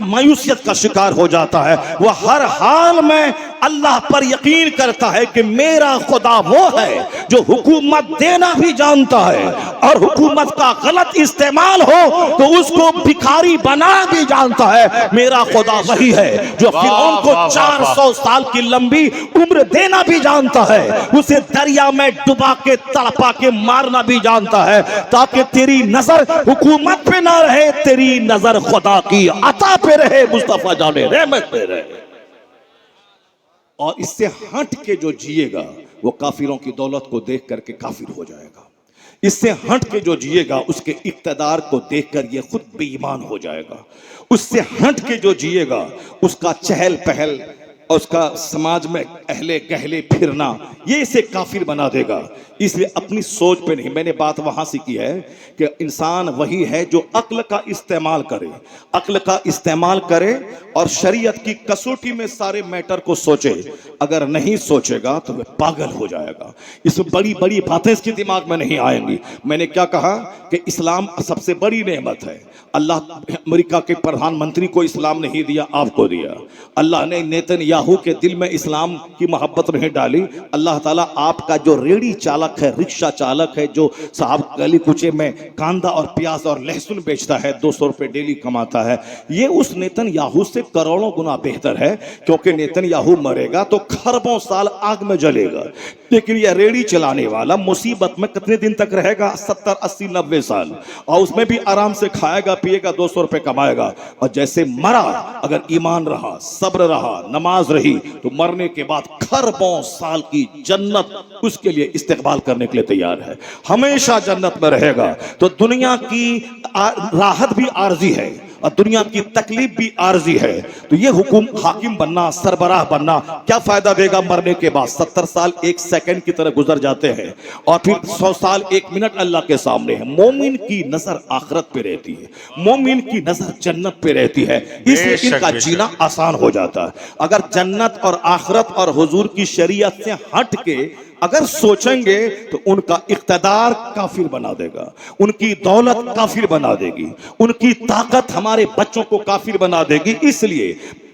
A: मायूसियत का शिकार हो जाता है। वह हर हाल में अल्लाह पर यकीन करता है कि मेरा खुदा वो है जो हुकूमत देना भी जानता है और हुकूमत का गलत इस्तेमाल हो तो उसको भिखारी बना भी जानता है। मेरा खुदा वही है जो फिरौन को 400 साल की लंबी उम्र देना भी जानता है, उसे दरिया में डुबा के तड़पा के मारना भी जानता है, ताकि तेरी नजर हुकूमत पे ना रहे, तेरी नजर खुदा की अता पे रहे, मुस्तफा जाने रहमत पे रहे। और इससे हट के जो जिएगा वो काफिरों की दौलत को देख करके काफिर हो जाएगा। इससे हट के जो जिएगा उसके इक्तदार को देखकर ये खुद बेईमान हो जाएगा। उससे हट के जो जिएगा उसका चहल पहल और उसका समाज में अहले गहले फिरना, ये इसे काफिर बना देगा। इसलिए अपनी सोच पे नहीं, मैंने बात वहां से की है कि इंसान वही है जो अक्ल का इस्तेमाल करे, अक्ल का इस्तेमाल करे और शरीयत की कसौटी में सारे मैटर को सोचे। अगर नहीं सोचेगा तो वह पागल हो जाएगा। इसमें बड़ी बड़ी बातें इसके दिमाग में नहीं आएंगी। मैंने क्या कहा कि इस्लाम सबसे बड़ी नेमत है। अल्लाह अमेरिका के प्रधानमंत्री को इस्लाम नहीं दिया, आपको दिया। अल्लाह ने नेतन्याहू के दिल में इस्लाम की मोहब्बत नहीं डाली। अल्लाह ताला आपका जो रेडी चालक है, रिक्शा चालक है, जो साहब गली कुचे में कांदा और प्याज और लहसुन बेचता है, 200 रुपए डेली कमाता है, ये उस नेतन्याहू से करोड़ों गुना बेहतर है। क्योंकि नेतन्याहू मरेगा तो खरबों साल आग में जलेगा, लेकिन यह रेडी चलाने वाला मुसीबत में कितने दिन तक रहेगा? 70, 80, 90 साल, और उसमें भी आराम से खाएगा पिएगा, 200 रुपए कमाएगा। और जैसे मरा, अगर ईमान रहा, सब्र रहा, नमाज रही, तो मरने के बाद खरबों साल की जन्नत उसके लिए इस्तेमाल करने के लिए तैयार है, हमेशा जन्नत में रहेगा। तो दुनिया की राहत भी आर्जी है और दुनिया की तकलीफ भी आर्जी है। तो ये हुकुम हाकिम बनना, सरबराह बनना क्या फायदा देगा? मरने के बाद 70 साल 1 सेकंड की तरह गुजर जाते हैं और फिर 100 साल 1 मिनट अल्लाह के सामने है। मोमिन की नजर आखिरत पे रहती है, मोमिन की नजर जन्नत पे रहती है, इसलिए इनका जीना आसान हो जाता है। अगर जन्नत और आखिरत और हुजूर की शरीयत से हट के अगर सोचेंगे तो उनका इख्तिदार काफिर बना देगा, उनकी दौलत काफिर बना देगी, उनकी ताकत हमारे बच्चों को काफिर बना देगी। इसलिए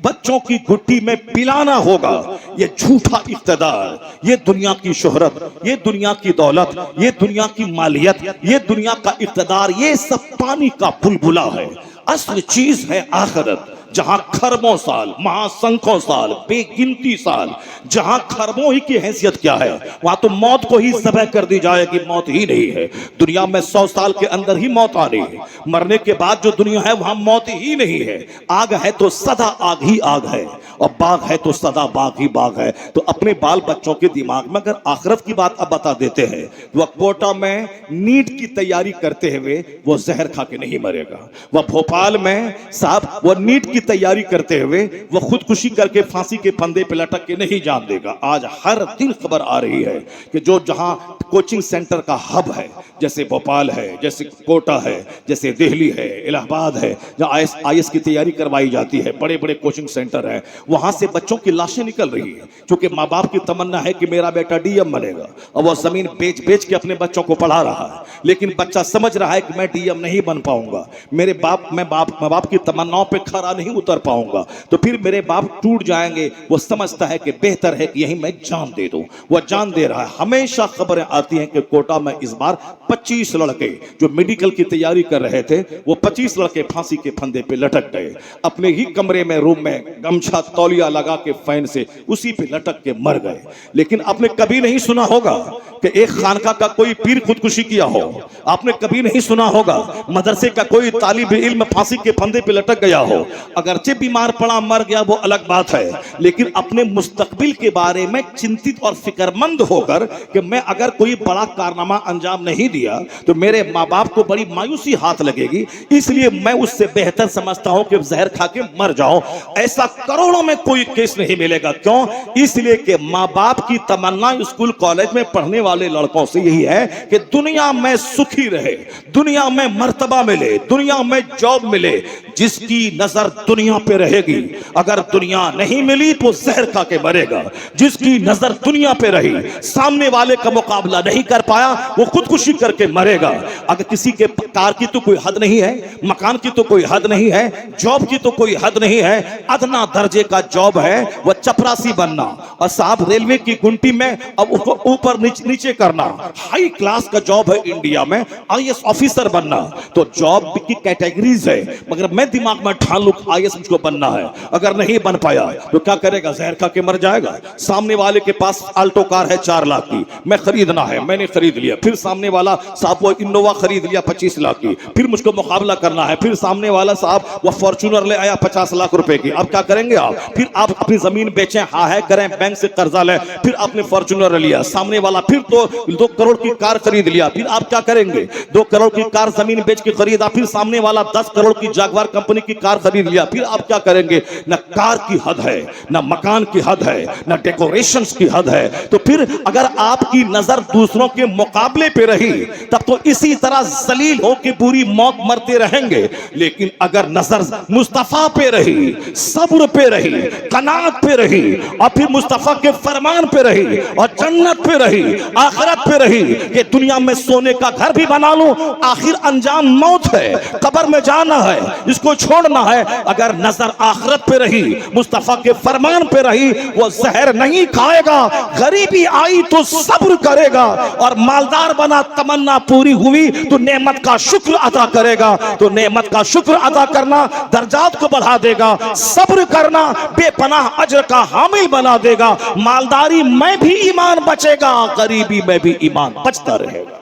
A: बच्चों की घुट्टी में पिलाना होगा ये झूठा इख्तिदार, ये दुनिया की शोहरत, ये दुनिया की दौलत, ये दुनिया की मालियत, ये दुनिया का इख्तिदार, ये सब पानी का बुलबुला है। असल चीज है आखिरत, जहां खरबों साल, महासंख्यों साल, बेगिनती साल, जहां खरबों ही की हैसियत क्या है, वहां तो मौत को ही ज़बह कर दी जाएगी, मौत ही नहीं है। दुनिया में 100 साल के अंदर ही मौत आ रही है। मरने के बाद जो दुनिया है वहां मौत ही नहीं है। आग है तो सदा आग ही आग है, और बाग है तो सदा बाग ही बाग है। तो अपने बाल बच्चों के दिमाग में अगर आखिरत की बात अब बता देते हैं, वह कोटा में नीट की तैयारी करते हुए वो जहर खा के नहीं मरेगा, वह भोपाल में साहब वो नीट की तैयारी करते हुए वो खुदकुशी करके फांसी के फंदे पे लटक के नहीं जान देगा। आज हर दिन खबर आ रही है कि जो जहां कोचिंग सेंटर का हब है, जैसे भोपाल है, जैसे कोटा है, जैसे दिल्ली है, इलाहाबाद है, जहां IAS की तैयारी करवाई जाती है, बड़े बड़े कोचिंग सेंटर है, वहां से बच्चों की लाशें निकल रही है। क्योंकि माँ बाप की तमन्ना है कि मेरा बेटा DM बनेगा, और वह जमीन बेच बेच के अपने बच्चों को पढ़ा रहा है। लेकिन बच्चा समझ रहा है कि मैं DM नहीं बन पाऊंगा, मेरे माँ बाप की तमन्नाओं पर खरा नहीं उतर पाऊंगा, तो फिर मेरे बाप टूट जाएंगे। वो समझता है कि बेहतर है कि यही मैं जान दे दूं। वह जान दे रहा है। हमेशा खबरें आती हैं कि कोटा में इस बार 25 लड़के जो मेडिकल की तैयारी कर रहे थे, वो 25 लड़के फांसी के फंदे पे लटक गए। अपने ही कमरे में, रूम में गमछा तौलिया लगा के फैन से उसी पे लटक के मर गए। लेकिन आपने कभी नहीं सुना होगा कि एक खानका का कोई पीर खुदकुशी किया हो। आपने कभी नहीं सुना होगा मदरसे का कोई तालिब इल्म फांसी के फंदे पे लटक गया हो। अगरचे बीमार पड़ा मर गया वो अलग बात है, लेकिन अपने मुस्तकबिल के बारे में चिंतित और फिक्रमंद होकर कि मैं अगर कोई बड़ा कारनामा अंजाम नहीं दिया तो मेरे माँ बाप को बड़ी मायूसी हाथ लगेगी, इसलिए मैं उससे बेहतर समझता हूं कि जहर खा के मर जाऊं। ऐसा करोड़ों में कोई केस नहीं मिलेगा। क्यों? इसलिए कि माँ बाप की तमन्ना स्कूल कॉलेज में पढ़ने वाले लड़कों से यही है कि दुनिया में सुखी रहे, दुनिया में मर्तबा मिले, दुनिया में जॉब मिले। जिसकी नजर दुनिया पे रहेगी, अगर दुनिया नहीं मिली तो जहर खा के मरेगा। जिसकी नजर दुनिया पे रही, सामने वाले का मुकाबला नहीं कर पाया, वो खुदकुशी करके मरेगा। अगर किसी के कार की तो कोई हद नहीं है, मकान की तो कोई हद नहीं है, जॉब की तो कोई हद नहीं है, अदना दर्जे का जॉब है वह चपरासी बनना, और साहब रेलवे की गुंटी में अब ऊपर नीचे करना। हाई क्लास का जॉब है इंडिया में IAS ऑफिसर बनना। तो जॉब की कैटेगरीज है, मगर मैं दिमाग में ठान लूं IAS मुझको बनना है, अगर नहीं बन पाया तो क्या करेगा? जहर खा के मर जाएगा। सामने वाले के पास आल्टो कार है 4 लाख की, मैं खरीदना है, मैंने खरीद लिया। फिर सामने वाला साहब वो इनोवा खरीद लिया 25 लाख की, फिर मुझको मुकाबला करना है। फिर सामने वाला साहब वो फॉर्च्यूनर ले आया 50 लाख रुपए की। अब क्या करेंगे आप? फिर आप अपनी जमीन बेचें, हाँ है करें, बैंक से कर्जा लें, फिर आपने फॉर्च्यूनर लिया। सामने वाला फिर तो 2 करोड़ की कार खरीद लिया, फिर आप क्या करेंगे? 2 करोड़ की कार जमीन बेच के खरीदा, फिर सामने वाला 10 करोड़ की जागवार कंपनी की कार खरीद लिया। गया, फिर आप क्या करेंगे? न कार की हद है, न मकान की हद है, न डेकोरेशंस की हद है। तो फिर अगर आपकी नजर दूसरों के मुकाबले पे रही तब तो इसी तरह जलील हो के पूरी मौत मरते रहेंगे। लेकिन अगर नजर मुस्तफा पे रही, सब्र पे रही, कनात पे रही और फिर मुस्तफा के फरमान पे रही और जन्नत पे रही, आखिरत पे रही कि दुनिया में सोने का घर भी बना लूं, आखिर अंजाम मौत है, कब्र में जाना है, इसको छोड़ना है। अगर नजर आखिरत पे रही, मुस्तफा के फरमान पे रही, वो जहर नहीं खाएगा, गरीबी आई तो सब्र करेगा, और मालदार बना तमन्ना पूरी हुई तो नेमत का शुक्र अदा करेगा। तो नेमत का शुक्र अदा करना दर्जात को बढ़ा देगा, सब्र करना बेपनाह अजर का हामिल बना देगा। मालदारी में भी ईमान बचेगा, गरीबी में भी ईमान बचता रहेगा।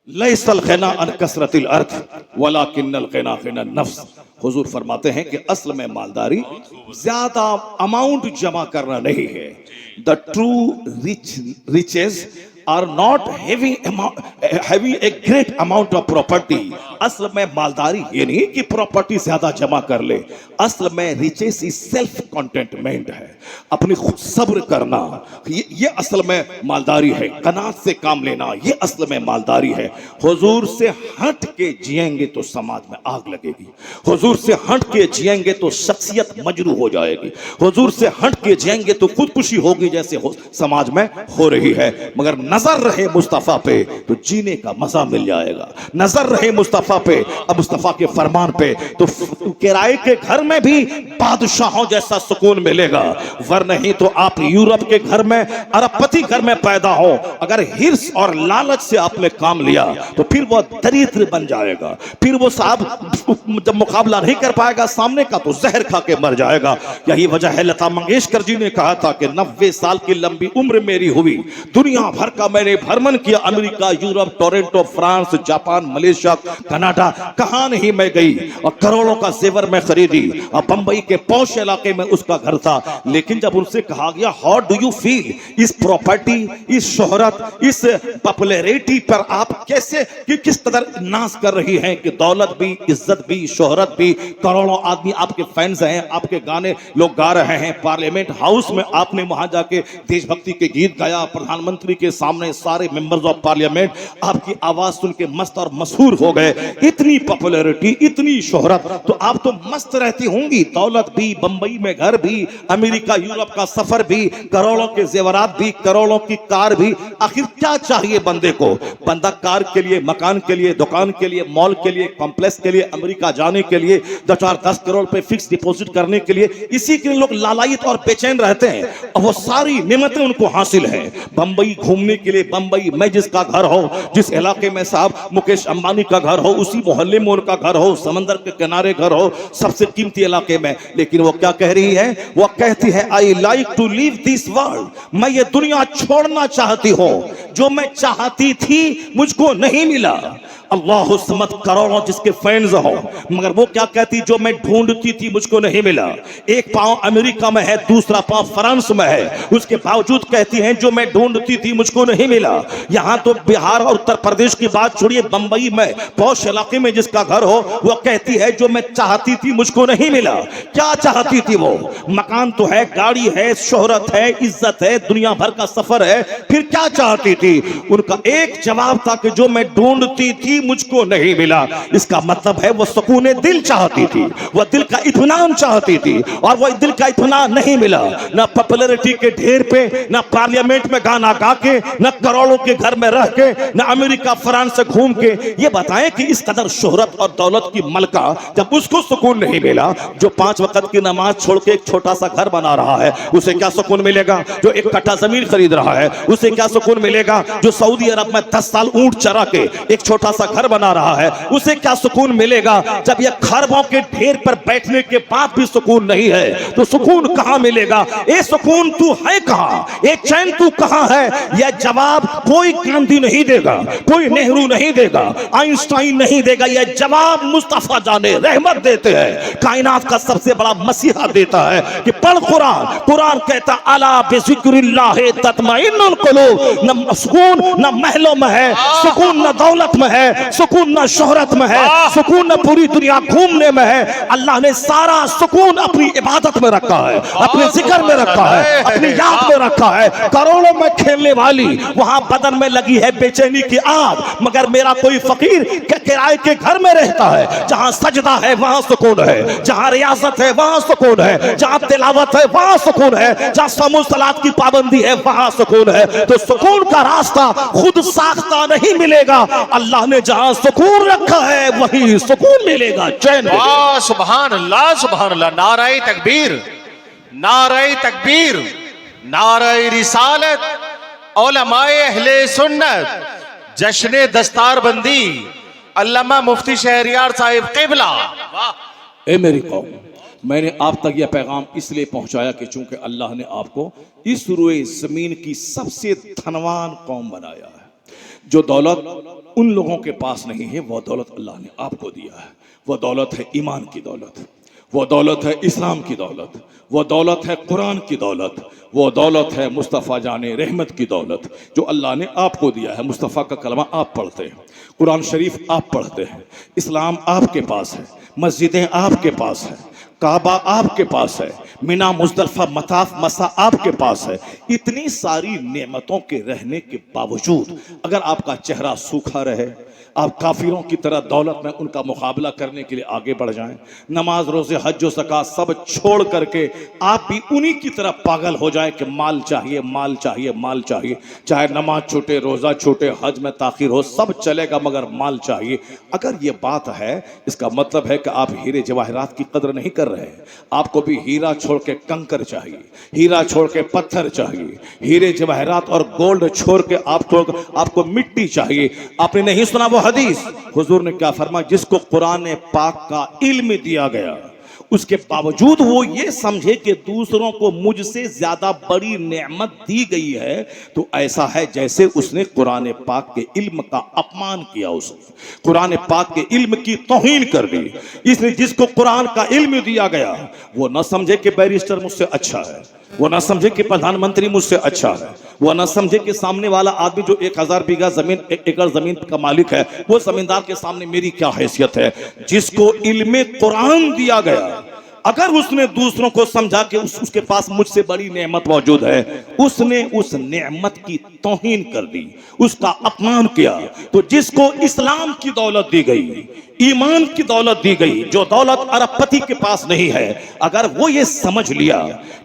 A: लैसल ग़िना अन कसरतिल अर्थ वलाकिन्नल ग़िना ग़िनन नफ्स। हुजूर फरमाते हैं कि असल में मालदारी ज्यादा अमाउंट जमा करना नहीं है। The true riches are not having a great amount of property. असल में मालदारी ये नहीं कि प्रॉपर्टी ज्यादा जमा कर ले, असल में रिचेस इज सेल्फ कंटेंटमेंट है, अपनी खुद सब्र करना, ये असल में मालदारी है। कनात से काम लेना, ये असल में मालदारी है। हुजूर से हट के जिएंगे तो समाज में आग लगेगी, हुजूर से हट के जिएंगे तो शख्सियत मजरू हो जाएगी, हुजूर से हट के जिएंगे तो खुदकुशी होगी जैसे समाज में हो रही है। मगर नजर रहे मुस्तफा पे तो जीने का मजा मिल जाएगा। नजर रहे मुस्तफा पे और मुस्तफा के फरमान पे तो किराए के घर में भी बादशाहों जैसा सुकून मिलेगा। वरना नहीं तो आप यूरोप के घर में, अरबपति घर में पैदा हो, अगर हिर्स और लालच से आपने काम लिया तो फिर वो दरिद्र बन जाएगा। फिर वो साहब जब मुकाबला नहीं कर पाएगा सामने का तो जहर खा के मर जाएगा। यही वजह है लता मंगेशकर जी ने कहा था कि 90 साल की लंबी उम्र मेरी हुई, दुनिया भर का मैंने भ्रमण किया, America, Europe, Toronto, France, Japan, Malaysia, Canada, कहां नहीं मैं गई, और करोड़ों का जेवर मैं खरीदी, और बंबई के पौष इलाके में उसका घर था। लेकिन जब उनसे कहा गया हाउ डू यू फील, इस प्रॉपर्टी, इस शोहरत, इस पॉपुलैरिटी पर आप कैसे किस कदर नाज कर रही हैं कि दौलत भी, इज्जत भी, शोहरत भी, करोड़ों आदमी आपके फैंस हैं, आपके गाने लोग गा रहे हैं, पार्लियामेंट हाउस में आपने वहां जाके देशभक्ति के गीत गाया, प्रधानमंत्री के सामने सारे मेंबर्स ऑफ पार्लियामेंट आपकी आवाज सुन के मस्त और मशहूर हो गए। इतनी पॉपुलैरिटी, इतनी शोहरत, तो आप तो मस्त रहती होंगी, दौलत भी, बंबई में घर भी, अमेरिका यूरोप का सफर भी, करोड़ों के जेवरात भी, करोड़ों की कार भी। आखिर क्या चाहिए बंदे को? बंदा कार के लिए, मकान के लिए, दुकान के लिए, मॉल के लिए, कॉम्प्लेक्स के लिए, अमेरिका जाने के लिए, 2-4-10 करोड़ पे फिक्स डिपॉजिट करने के लिए, इसी के लिए लोग लालायित और बेचैन रहते हैं। और वो सारी नेमतें उनको हासिल है। बंबई घूमने के लिए, बंबई में जिसका घर हो, जिस इलाके में साहब मुकेश अंबानी का घर हो, उसी मोहल्ले में उनका घर हो, समंदर के किनारे घर हो, सबसे कीमती इलाके में। लेकिन वो क्या कह रही है? वो कहती है I like to leave this world, मैं ये दुनिया छोड़ना चाहती हूं, जो मैं चाहती थी मुझको नहीं मिला। अल्लाह समद, करोड़ों जिसके फैंस हो, मगर वो क्या कहती, जो मैं ढूंढती थी मुझको नहीं मिला। एक पांव अमेरिका में है, दूसरा पांव फ्रांस में है, उसके बावजूद कहती हैं जो मैं ढूंढती थी मुझको नहीं मिला। यहां तो बिहार और उत्तर प्रदेश की बात छोड़िए, बंबई में पौष इलाके में जिसका घर हो, वो कहती है जो मैं चाहती थी मुझको नहीं मिला। क्या चाहती थी वो? मकान तो है, गाड़ी है, शोहरत है, इज्जत है, दुनिया भर का सफर है, फिर क्या चाहती थी? उनका एक जवाब था कि जो मैं ढूंढती थी मुझको नहीं मिला। इसका मतलब है वो सुकून दिल चाहती थी, वो दिल का इत्मीनान चाहती थी, और वो दिल का इत्मीनान नहीं मिला। ना पॉपुलैरिटी के ढेर पे, ना पार्लियामेंट में गाना गा के, ना करोड़ों के घर में रह के, ना अमेरिका फ्रांस से घूम के। ये बताएं कि इस कदर शोहरत और दौलत की मलका जब उसको सुकून नहीं मिला, जो 5 वक्त की नमाज छोड़ के एक छोटा सा घर बना रहा है, उसे क्या सुकून मिलेगा? जो 1 कट्ठा जमीन खरीद रहा है, उसे क्या सुकून मिलेगा? जो सऊदी अरब में 10 साल ऊंट चरा के एक छोटा सा घर बना रहा है, उसे क्या सुकून मिलेगा? जब ये खरबों के ढेर पर बैठने के बाद भी सुकून नहीं है, तो सुकून कहां मिलेगा? ए सुकून तू है कहां? ए चैन तू कहां है? यह जवाब कोई गांधी नहीं देगा, कोई नेहरू नहीं देगा, आइंस्टाइन नहीं देगा। यह जवाब मुस्तफा जाने रहमत देते हैं, कायनात का सबसे बड़ा मसीहा देता है कि पढ़ कुरान। कुरान कहता अला बिज़िक्रिल्लाह तत्मइन्नुल कुलूब। न सुकून न महलों में है, सुकून न दौलत में है, है, सुकून न शोहरत में है, सुकून न पूरी दुनिया घूमने में है। अल्लाह ने सारा सुकून अपनी इबादत में रखा है, अपने जिक्र में रखा है, अपनी याद में रखा है। करोड़ों में खेलने वाली वहां बदन में लगी है बेचैनी की आग, मगर मेरा कोई फकीर किराए के घर में रहता है, जहां सजदा है वहां सुकून है, जहां रियासत है वहां सुकून है, जहां तिलावत है वहां सुकून है, जहां समूह सलात की पाबंदी है वहां सुकून है। तो सुकून का रास्ता खुद साख्ता नहीं मिलेगा, अल्लाह ने जहां सुकून रखा है वहीं सुकून मिलेगा, चैन मिलेगा।
B: सुभान अल्लाह, सुभान अल्लाह। नारे तकबीर, नारे तकबीर, नारे रिसालत, उलमाए अहले सुन्नत, जश्न दस्तारबंदी, अल्लामा मुफ्ती शहरियार साहिब क़िबला।
A: ए मेरी कौम, मैंने आप तक यह पैगाम इसलिए पहुंचाया कि चूंकि अल्लाह ने आपको इस रुए जमीन की सबसे धनवान कौम बनाया है। जो दौलत उन लोगों के पास नहीं है, वह दौलत अल्लाह ने आपको दिया है। वह दौलत है ईमान की दौलत, वह दौलत है इस्लाम की दौलत, वह दौलत है कुरान की दौलत, वह दौलत है मुस्तफ़ा जाने रहमत की दौलत जो अल्लाह ने आपको दिया है। मुस्तफ़ा का कलमा आप पढ़ते हैं, कुरान शरीफ आप पढ़ते हैं, इस्लाम आपके पास है, मस्जिदें आपके पास है, काबा आपके पास है, मिना मुज़दलिफ़ा मताफ मसा आपके पास है। इतनी सारी नेमतों के रहने के बावजूद अगर आपका चेहरा सूखा रहे, आप काफिरों की तरह दौलत में उनका मुकाबला करने के लिए आगे बढ़ जाएं, नमाज रोजे हज ज़कात सब छोड़ करके आप भी उन्हीं की तरह पागल हो जाएं कि माल चाहिए, माल चाहिए, माल चाहिए, चाहे नमाज छूटे, रोज़ा छूटे, हज में ताखिर हो, सब चलेगा मगर माल चाहिए। अगर ये बात है, इसका मतलब है कि आप हीरे जवाहरात की कदर नहीं कर रहे हैं। आपको भी हीरा छोड़ के कंकर चाहिए, हीरा छोड़ के पत्थर चाहिए, हीरे जवाहरात और गोल्ड छोड़ के आपको मिट्टी चाहिए। आपने नहीं सुना वो हदीस, हुजूर ने क्या फरमाया, जिसको कुरान पाक का इल्म दिया गया उसके बावजूद वो ये समझे कि दूसरों को मुझसे ज्यादा बड़ी नेमत दी गई है, तो ऐसा है जैसे उसने कुरान पाक के इल्म का अपमान किया, उसने कुरान पाक के इल्म की तौहीन कर दी। इसलिए जिसको कुरान का इल्म दिया गया वो न समझे कि बैरिस्टर मुझसे अच्छा है, वो ना समझे कि प्रधानमंत्री मुझसे अच्छा है, वो ना समझे कि सामने वाला आदमी जो 1000 बीघा जमीन, 1 एकड़ जमीन का मालिक है, वो जमींदार के सामने मेरी क्या हैसियत है। जिसको इल्मे कुरान दिया गया, अगर उसने दूसरों को समझा कि उसके पास मुझसे बड़ी नेमत मौजूद है, उसने उस नेमत की तौहीन कर दी, उसका अपमान किया। तो जिसको इस्लाम की दौलत दी गई, ईमान की दौलत दी गई, जो दौलत अरबपति के पास नहीं है, अगर वो ये समझ लिया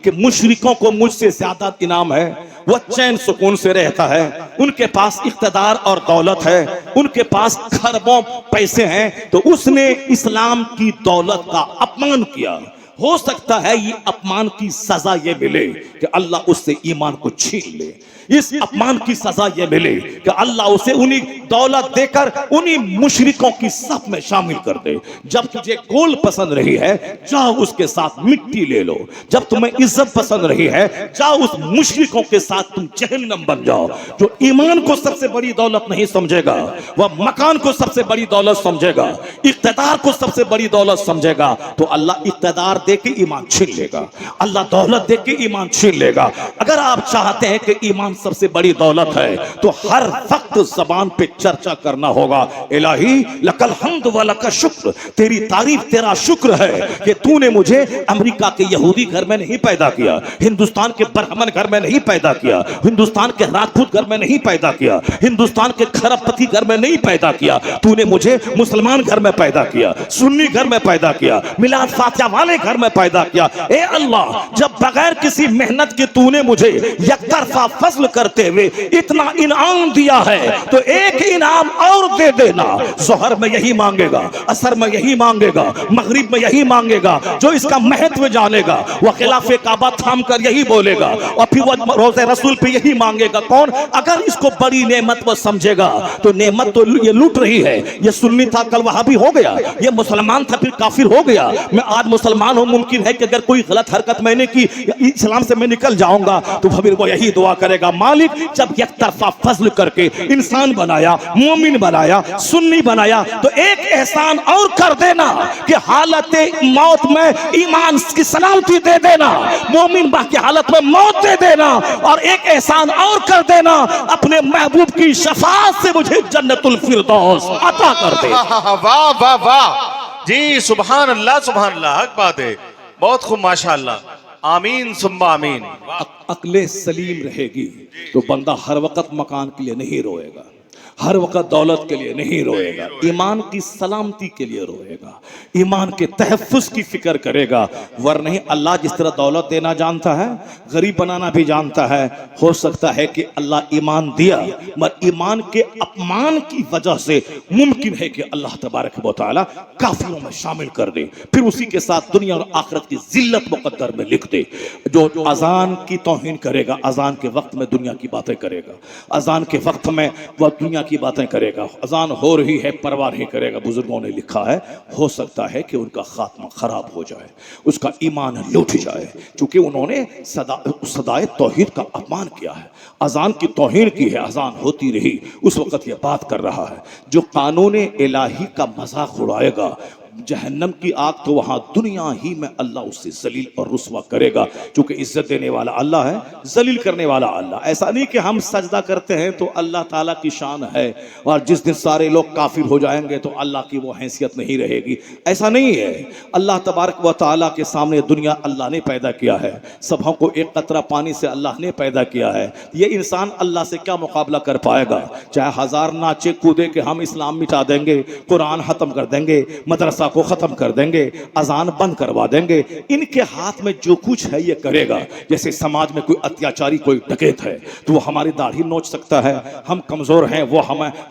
A: कि मुशरिकों को मुझसे ज्यादा इनाम है, वह चैन सुकून से रहता है, उनके पास इख्तिदार और दौलत है, उनके पास खरबों पैसे हैं, तो उसने इस्लाम की दौलत का अपमान किया। हो सकता है ये अपमान की सजा ये मिले कि अल्लाह उससे ईमान को छीन ले, इस अपमान की सजा ये मिले कि अल्लाह उसे उन्हीं दौलत देकर उन्हीं मुशरिकों की सफ में शामिल कर दे। जब तुझे गोल्ड पसंद रही है, जाओ उसके साथ मिट्टी ले लो। जब तुम्हें इज्जत पसंद रही है, जाओ उस मुशरिकों के साथ तुम जहन्नम बन जाओ। जो ईमान को सबसे बड़ी दौलत नहीं समझेगा, वह मकान को सबसे बड़ी दौलत समझेगा, इख्तिदार को सबसे बड़ी दौलत समझेगा, तो अल्लाह इख्तिदार दे के ईमान छीन लेगा, अल्लाह दौलत दे के ईमान छीन लेगा। अगर आप चाहते हैं कि ईमान सबसे बड़ी दौलत है, तो हर वक्त जबान पे चर्चा करना होगा, इलाही लकल हम्द व लका शुक्र, तेरी तारीफ, तेरा शुक्र है कि तूने मुझे अमेरिका के यहूदी घर में नहीं पैदा किया, हिंदुस्तान के ब्राह्मण घर में नहीं पैदा किया, हिंदुस्तान के राजपूत घर में नहीं पैदा किया, हिंदुस्तान के खरबपति घर में नहीं पैदा किया, तूने मुझे मुसलमान घर में पैदा किया, सुन्नी घर में पैदा किया, मिलाद फातिहा वाले घर में पैदा किया। ए अल्लाह, जब बगैर किसी मेहनत के तूने मुझे यकतरफा फजल करते हुए इतना इनाम दिया है, तो एक इनाम और दे देना। ज़ोहर में यही मांगेगा, असर में यही मांगेगा, मगरिब में यही मांगेगा, जो इसका महत्व जानेगा वह खिलाफे काबा थाम कर यही बोलेगा, और फिर वह रोज़े रसूल पे यही मांगेगा। कौन? अगर इसको बड़ी नेमत वो समझेगा, तो नेमत तो ये लूट रही है। ये सुन्नी था, कल वहाबी हो गया, ये मुसलमान था, फिर काफिर हो गया, मैं आज मुसलमान हूं। मुमकिन है कि अगर कोई गलत हरकत मैंने की, इस्लाम से मैं निकल जाऊंगा, तो फिर वो यही दुआ करेगा, मालिक जब एक तरफा फजल करके इंसान बनाया, मोमिन बनाया, सुन्नी बनाया, तो एक एहसान और कर देना कि हालत मौत में ईमान की सलामती दे देना, मोमिन की हालत में मौत दे देना, और एक एहसान और कर देना, अपने महबूब की शफाअत से मुझे जन्नतुल फिरदौस अता कर दे।
B: वाह वाह वाह जी, सुभान अल्लाह सुभान अल्लाह, हक बात है, बहुत खूब माशाअल्लाह, आमीन सुम्मा आमीन।
A: अक्ले सलीम रहेगी तो बंदा हर वक्त मकान के लिए नहीं रोएगा, हर वक्त दौलत के लिए नहीं रोएगा, ईमान की सलामती के लिए रोएगा, ईमान के तहफ्फुज की फिक्र करेगा। वरना अल्लाह जिस तरह दौलत देना जानता है, गरीब बनाना भी जानता है। हो सकता है कि अल्लाह ईमान दिया मगर ईमान के अपमान की वजह से मुमकिन है कि अल्लाह तबारक व तआला काफिरों में शामिल कर दे, फिर उसी के साथ दुनिया और आखिरत की जिल्लत मुकद्दर में लिख दे। जो अजान की तौहीन करेगा, अजान के वक्त में दुनिया की बातें करेगा, अजान के वक्त में वह दुनिया की बातें करेगा, अजान हो रही है परवाह नहीं करेगा, बुजुर्गों ने लिखा है हो सकता है कि उनका खात्मा खराब हो जाए, उसका ईमान लूट जाए, क्योंकि उन्होंने सदाए तौहीद का अपमान किया है, अजान की तौहीन की है। अजान होती रही उस वक्त ये बात कर रहा है, जो कानून इलाही का मजाक उड़ाएगा जहन्नम की आग, तो वहां दुनिया ही में अल्लाह उससे जलील और रुस्वा करेगा, क्योंकि इज्जत देने वाला अल्लाह है, जलील करने वाला अल्लाह। ऐसा नहीं कि हम सजदा करते हैं तो अल्लाह ताला की शान है, और जिस दिन सारे लोग काफिर हो जाएंगे तो अल्लाह की वो हैसियत नहीं रहेगी, ऐसा नहीं है। अल्लाह तबारक व तआला के सामने दुनिया अल्लाह ने पैदा किया है, सबों को एक कतरा पानी से अल्लाह ने पैदा किया है। ये इंसान अल्लाह से क्या मुकाबला कर पाएगा? चाहे हजार नाचे कूदे कि हम इस्लाम मिटा देंगे, कुरान खत्म कर देंगे, मदरसा को खत्म कर देंगे, अजान बंद करवा देंगे, इनके हाथ में जो कुछ है ये करेगा। जैसे समाज में कोई अत्याचारी, कोई डकैत है तो वो हमारी दाढ़ी नोच सकता है, हम कमजोर हैं वो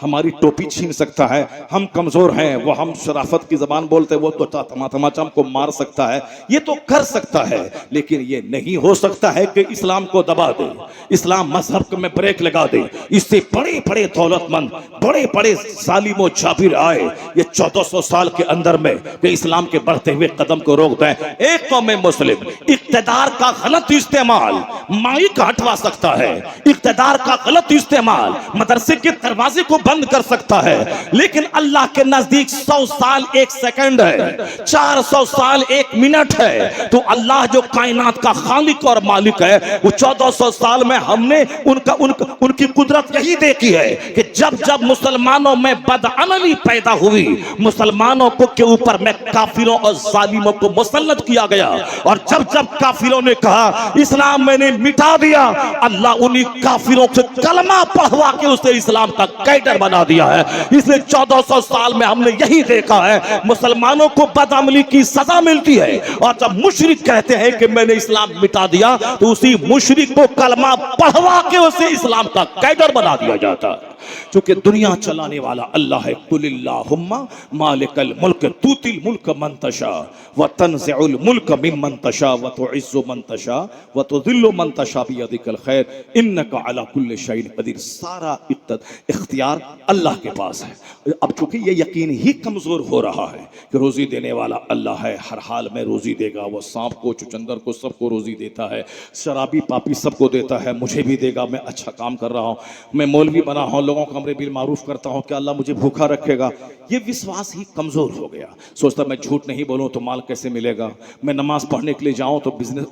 A: हमारी टोपी छीन सकता है, हम कमजोर हैं वो हम शराफत की जबान बोलते हैं वो तो तमाचा हमको मार सकता है, ये तो कर सकता है, लेकिन ये नहीं हो सकता है कि इस्लाम को दबा दे, इस्लाम मजहब में ब्रेक लगा दे। इससे बड़े बड़े दौलतमंद, बड़े बड़े जालिम जाबिर आए ये 1400 साल के अंदर में कि इस्लाम के बढ़ते हुए कदम को रोक दें। एक कौम मुस्लिम इक्तदार का गलत इस्तेमाल माइक हटवा सकता है, इक्तदार का गलत इस्तेमाल मदरसे के दरवाजे को बंद कर सकता है, लेकिन अल्लाह के नजदीक 100 साल 1 सेकंड है, 400 साल 1 मिनट है। तो अल्लाह जो कायनात का खालिक और मालिक है, वो 1400 साल में हमने उनकी कुदरत यही देखी है कि जब जब मुसलमानों में बदअमली पैदा हुई, मुसलमानों को के ऊपर में काफिरों और जालिमों को मुसल्लत किया गया, और जब जब काफिरों ने कहा इस्लाम मैंने मिटा दिया, अल्लाह उन्हीं काफिरों से कलमा पढ़वा के उसे इस्लाम का कैडर बना दिया है। इसलिए 1400 साल में हमने यही देखा है, मुसलमानों को बदअमली की सजा मिलती है, और जब मुशरिक कहते हैं कि मैंने इस्लाम मिटा दिया, तो उसी मुशरिक को कलमा पढ़वा के उसे इस्लाम का कैडर बना दिया जाता है। क्योंकि दुनिया चलाने वाला अल्लाह है। कुलिल्लाहुम्मा मालिकल मुल्क तूतिल मुल्क मन तशा व तनज़िउल मुल्क मिम्मन तशा व तुइज़्ज़ु मन तशा व तुज़िल्लु मन तशा बियदिकल खैर इन्नका अला कुल्लि शैइन कदीर। सारा इख्तियार अल्लाह के पास है। अब चूंकि ये यकीन ही कमजोर हो रहा है कि रोजी देने वाला अल्लाह है, हर हाल में रोजी देगा, वो सांप को चुचंदर को सबको रोजी देता है, शराबी पापी सबको देता है, मुझे भी देगा, मैं अच्छा काम कर रहा हूँ, मैं मौलवी बना हूँ, लोगों का अमरे बिल मारूफ करता हूँ, क्या अल्लाह मुझे भूखा रखेगा? ये विश्वास ही कमजोर हो गया। सोचता मैं झूठ नहीं बोलूँ तो माल कैसे मिलेगा, मैं नमाज पढ़ने के लिए जाऊँ तो बिजनेस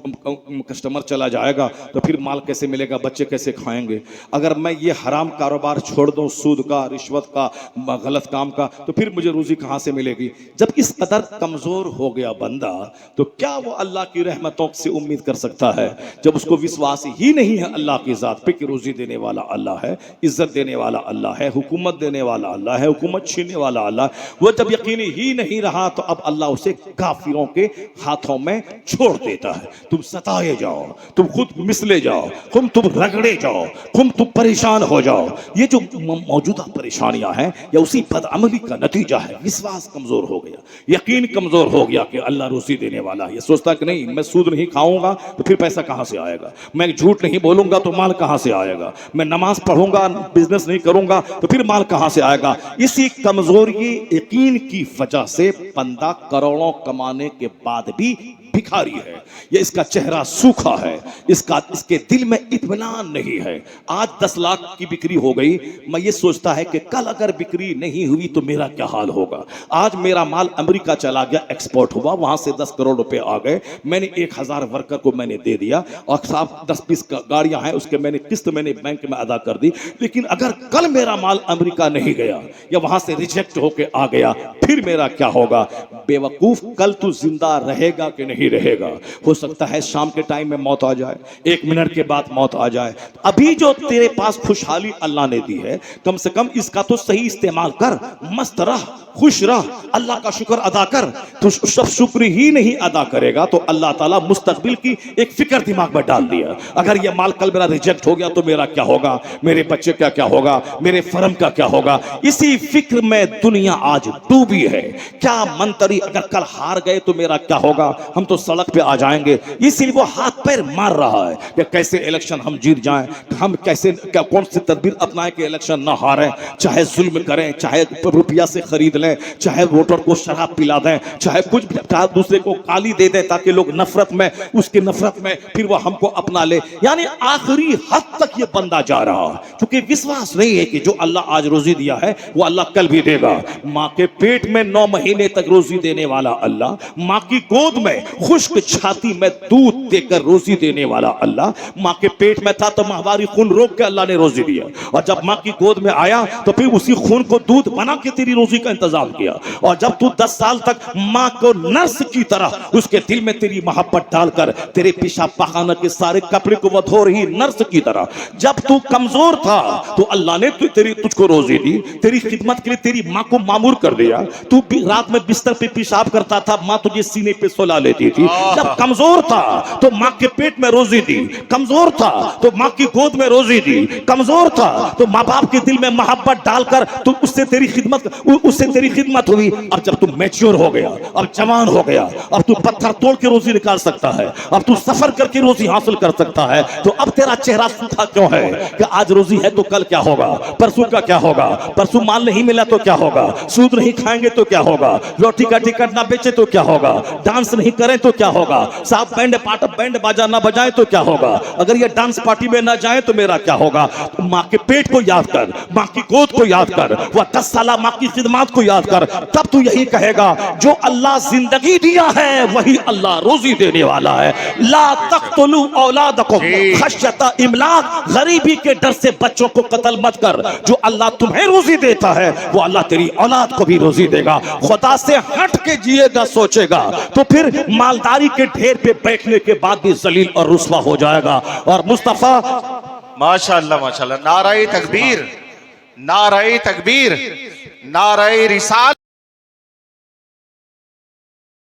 A: कस्टमर चला जाएगा तो फिर माल कैसे मिलेगा, बच्चे कैसे खाएंगे, अगर मैं ये हराम कारोबार छोड़ दूँ, सूद का, रिश्वत का, गलत काम का, तो फिर मुझे रोजी कहाँ से मिलेगी? जब इस कदर कमजोर हो गया बंदा, तो क्या वो अल्लाह की रहमतों से उम्मीद कर सकता है? जब उसको विश्वास ही नहीं है अल्लाह की जात पे कि रोजी देने वाला अल्लाह है, इज्जत देने वाला अल्लाह है, हुकूमत देने वाला अल्लाह है, हुकूमत छीनने वाला अल्लाह, वो जब यकीनी ही नहीं रहा तो अब अल्लाह उसे काफिरों के हाथों में छोड़ देता है। तुम सताए जाओ, तुम खुद मिसले जाओ, तुम रगड़े जाओ, तुम परेशान हो जाओ। ये जो मौजूदा परेशानियां हैं या उसी बदअमली का नतीजा है। विश्वास कमजोर हो गया, यकीन कमजोर हो गया कि अल्लाह रोजी देने वाला है। ये सोचता कि नहीं, मैं सूद नहीं खाऊंगा तो फिर पैसा कहां से आएगा, मैं झूठ नहीं बोलूंगा तो माल कहां से आएगा, मैं नमाज पढ़ूंगा, बिजनेस नहीं करूंगा तो फिर माल कहां से आएगा। इसी कमजोरी यकीन की वजह से बंदा करोड़ों कमाने के बाद भी भिखारी है, ये इसका चेहरा सूखा है, इसके दिल में इत्मीनान नहीं है। आज 10 लाख की बिक्री हो गई, मैं ये सोचता है कि कल अगर बिक्री नहीं हुई तो मेरा क्या हाल होगा। आज मेरा माल अमेरिका चला गया, एक्सपोर्ट हुआ, वहां से 10 करोड़ रुपए आ गए, मैंने 1000 वर्कर को मैंने दे दिया, और साहब 10-20 गाड़ियां हैं उसके मैंने किस्त मैंने बैंक में अदा कर दी। लेकिन अगर कल मेरा माल अमेरिका नहीं गया या वहां से रिजेक्ट होके आ गया, फिर मेरा क्या होगा। बेवकूफ, कल तू जिंदा रहेगा कि नहीं रहेगा। हो सकता है शाम के टाइम में मौत आ जाए, 1 मिनट के बाद मौत आ जाए। अभी जो तेरे पास खुशहाली अल्लाह ने दी है, कम से कम इसका तो सही इस्तेमाल कर, मस्त रह, खुश रह, अल्लाह का शुक्र अदा कर। तू सब शुक्र ही नहीं अदा करेगा तो अल्लाह ताला मुस्तकबिल की एक फिक्र दिमाग में डाल दिया। अगर यह माल कल मेरा रिजेक्ट हो गया तो मेरा क्या होगा, मेरे बच्चे का क्या होगा, मेरे फर्म का क्या होगा। इसी फिक्र में दुनिया आज डूबी है। क्या मंत्री अगर कल हार गए तो मेरा क्या होगा, हम तो सड़क पे आ जाएंगे। इसीलिए वो हाथ पैर मार रहा है कि कैसे इलेक्शन हम जीत जाएं, हम कैसे क्या कौन सी तदबीर अपनाएं कि इलेक्शन ना हारें, चाहे जुल्म करें, चाहे रुपया से खरीद लें, चाहे वोटर को शराब पिला दें, चाहे कुछ दूसरे को गाली दे दें ताकि लोग नफरत में, उसकी नफरत में फिर वो हमको अपना ले। यानी आखिरी हद तक ये बंदा जा रहा है, क्योंकि विश्वास नहीं है कि जो अल्लाह आज रोजी दिया है वो अल्लाह कल भी देगा। माँ के पेट में 9 महीने तक रोजी देने वाला अल्लाह, माँ की गोद में खुश्क छाती में दूध देकर रोजी देने वाला अल्लाह, माँ के पेट में था तो माहवारी खून रोक के अल्लाह ने रोजी दिया, और जब माँ की गोद में आया तो फिर उसी खून को दूध बना के तेरी रोजी का इंतजाम किया। और जब तू 10 साल तक माँ को नर्स की तरह उसके दिल में तेरी मोहब्बत डालकर तेरे पेशाब पाखाना के सारे कपड़े को वो धो रही नर्स की तरह, जब तू कमजोर था तो अल्लाह ने तुझको रोजी दी, तेरी खिदमत के लिए तेरी माँ को मामूर कर दिया। तू रात में बिस्तर पे पेशाब करता था, माँ तुझे सीने पे सुला लेती थी। जब कमजोर था तो माँ के पेट में रोजी दी, कमजोर था तो माँ की गोद में रोजी दी, कमजोर था तो माँ बाप के दिल में मोहब्बत डालकर तो उससे तेरी खिदमत हुई। अब जब तू मैच्योर हो गया, अब जवान हो गया, अब तू पत्थर तोड़ के रोजी निकाल सकता है, अब तू सफर करके रोजी हासिल कर सकता है, तो अब तेरा चेहरा सूखा क्यों है कि आज रोजी है तो कल क्या होगा, परसों का क्या होगा, परसों माल नहीं मिला तो क्या होगा, सूद नहीं खाएंगे तो क्या होगा, रोटी का टिकट ना बेचे तो क्या होगा, डांस नहीं करें तो क्या होगा, साहब बैंड बाजा ना बजाए तो क्या होगा, अगर ये डांस पार्टी में ना जाए तो मेरा क्या होगा। तो माँ के पेट को याद कर, माँ की गोद को याद कर, वह 10 साल माँ की खिदमत को याद कर, तब तू यही कहेगा जो अल्लाह जिंदगी दिया है वही अल्लाह रोजी देने वाला है। ला तक़तुलू औलादकुम खश्यता इमलाक, गरीबी के डर से बच्चों को कत्ल मत कर। जो अल्लाह तुम्हें रोजी देता है वो अल्लाह तेरी औलाद को भी रोजी देगा। खुदा से हट के जिएगा, सोचेगा तो फिर मालदारी के ढेर पे बैठने के बाद भी जलील और रुस्वा हो जाएगा। और मुस्तफा
B: माशाअल्लाह माशाअल्लाह, नाराए तकबीर, नाराए तकबीर, नाराए रिसाल।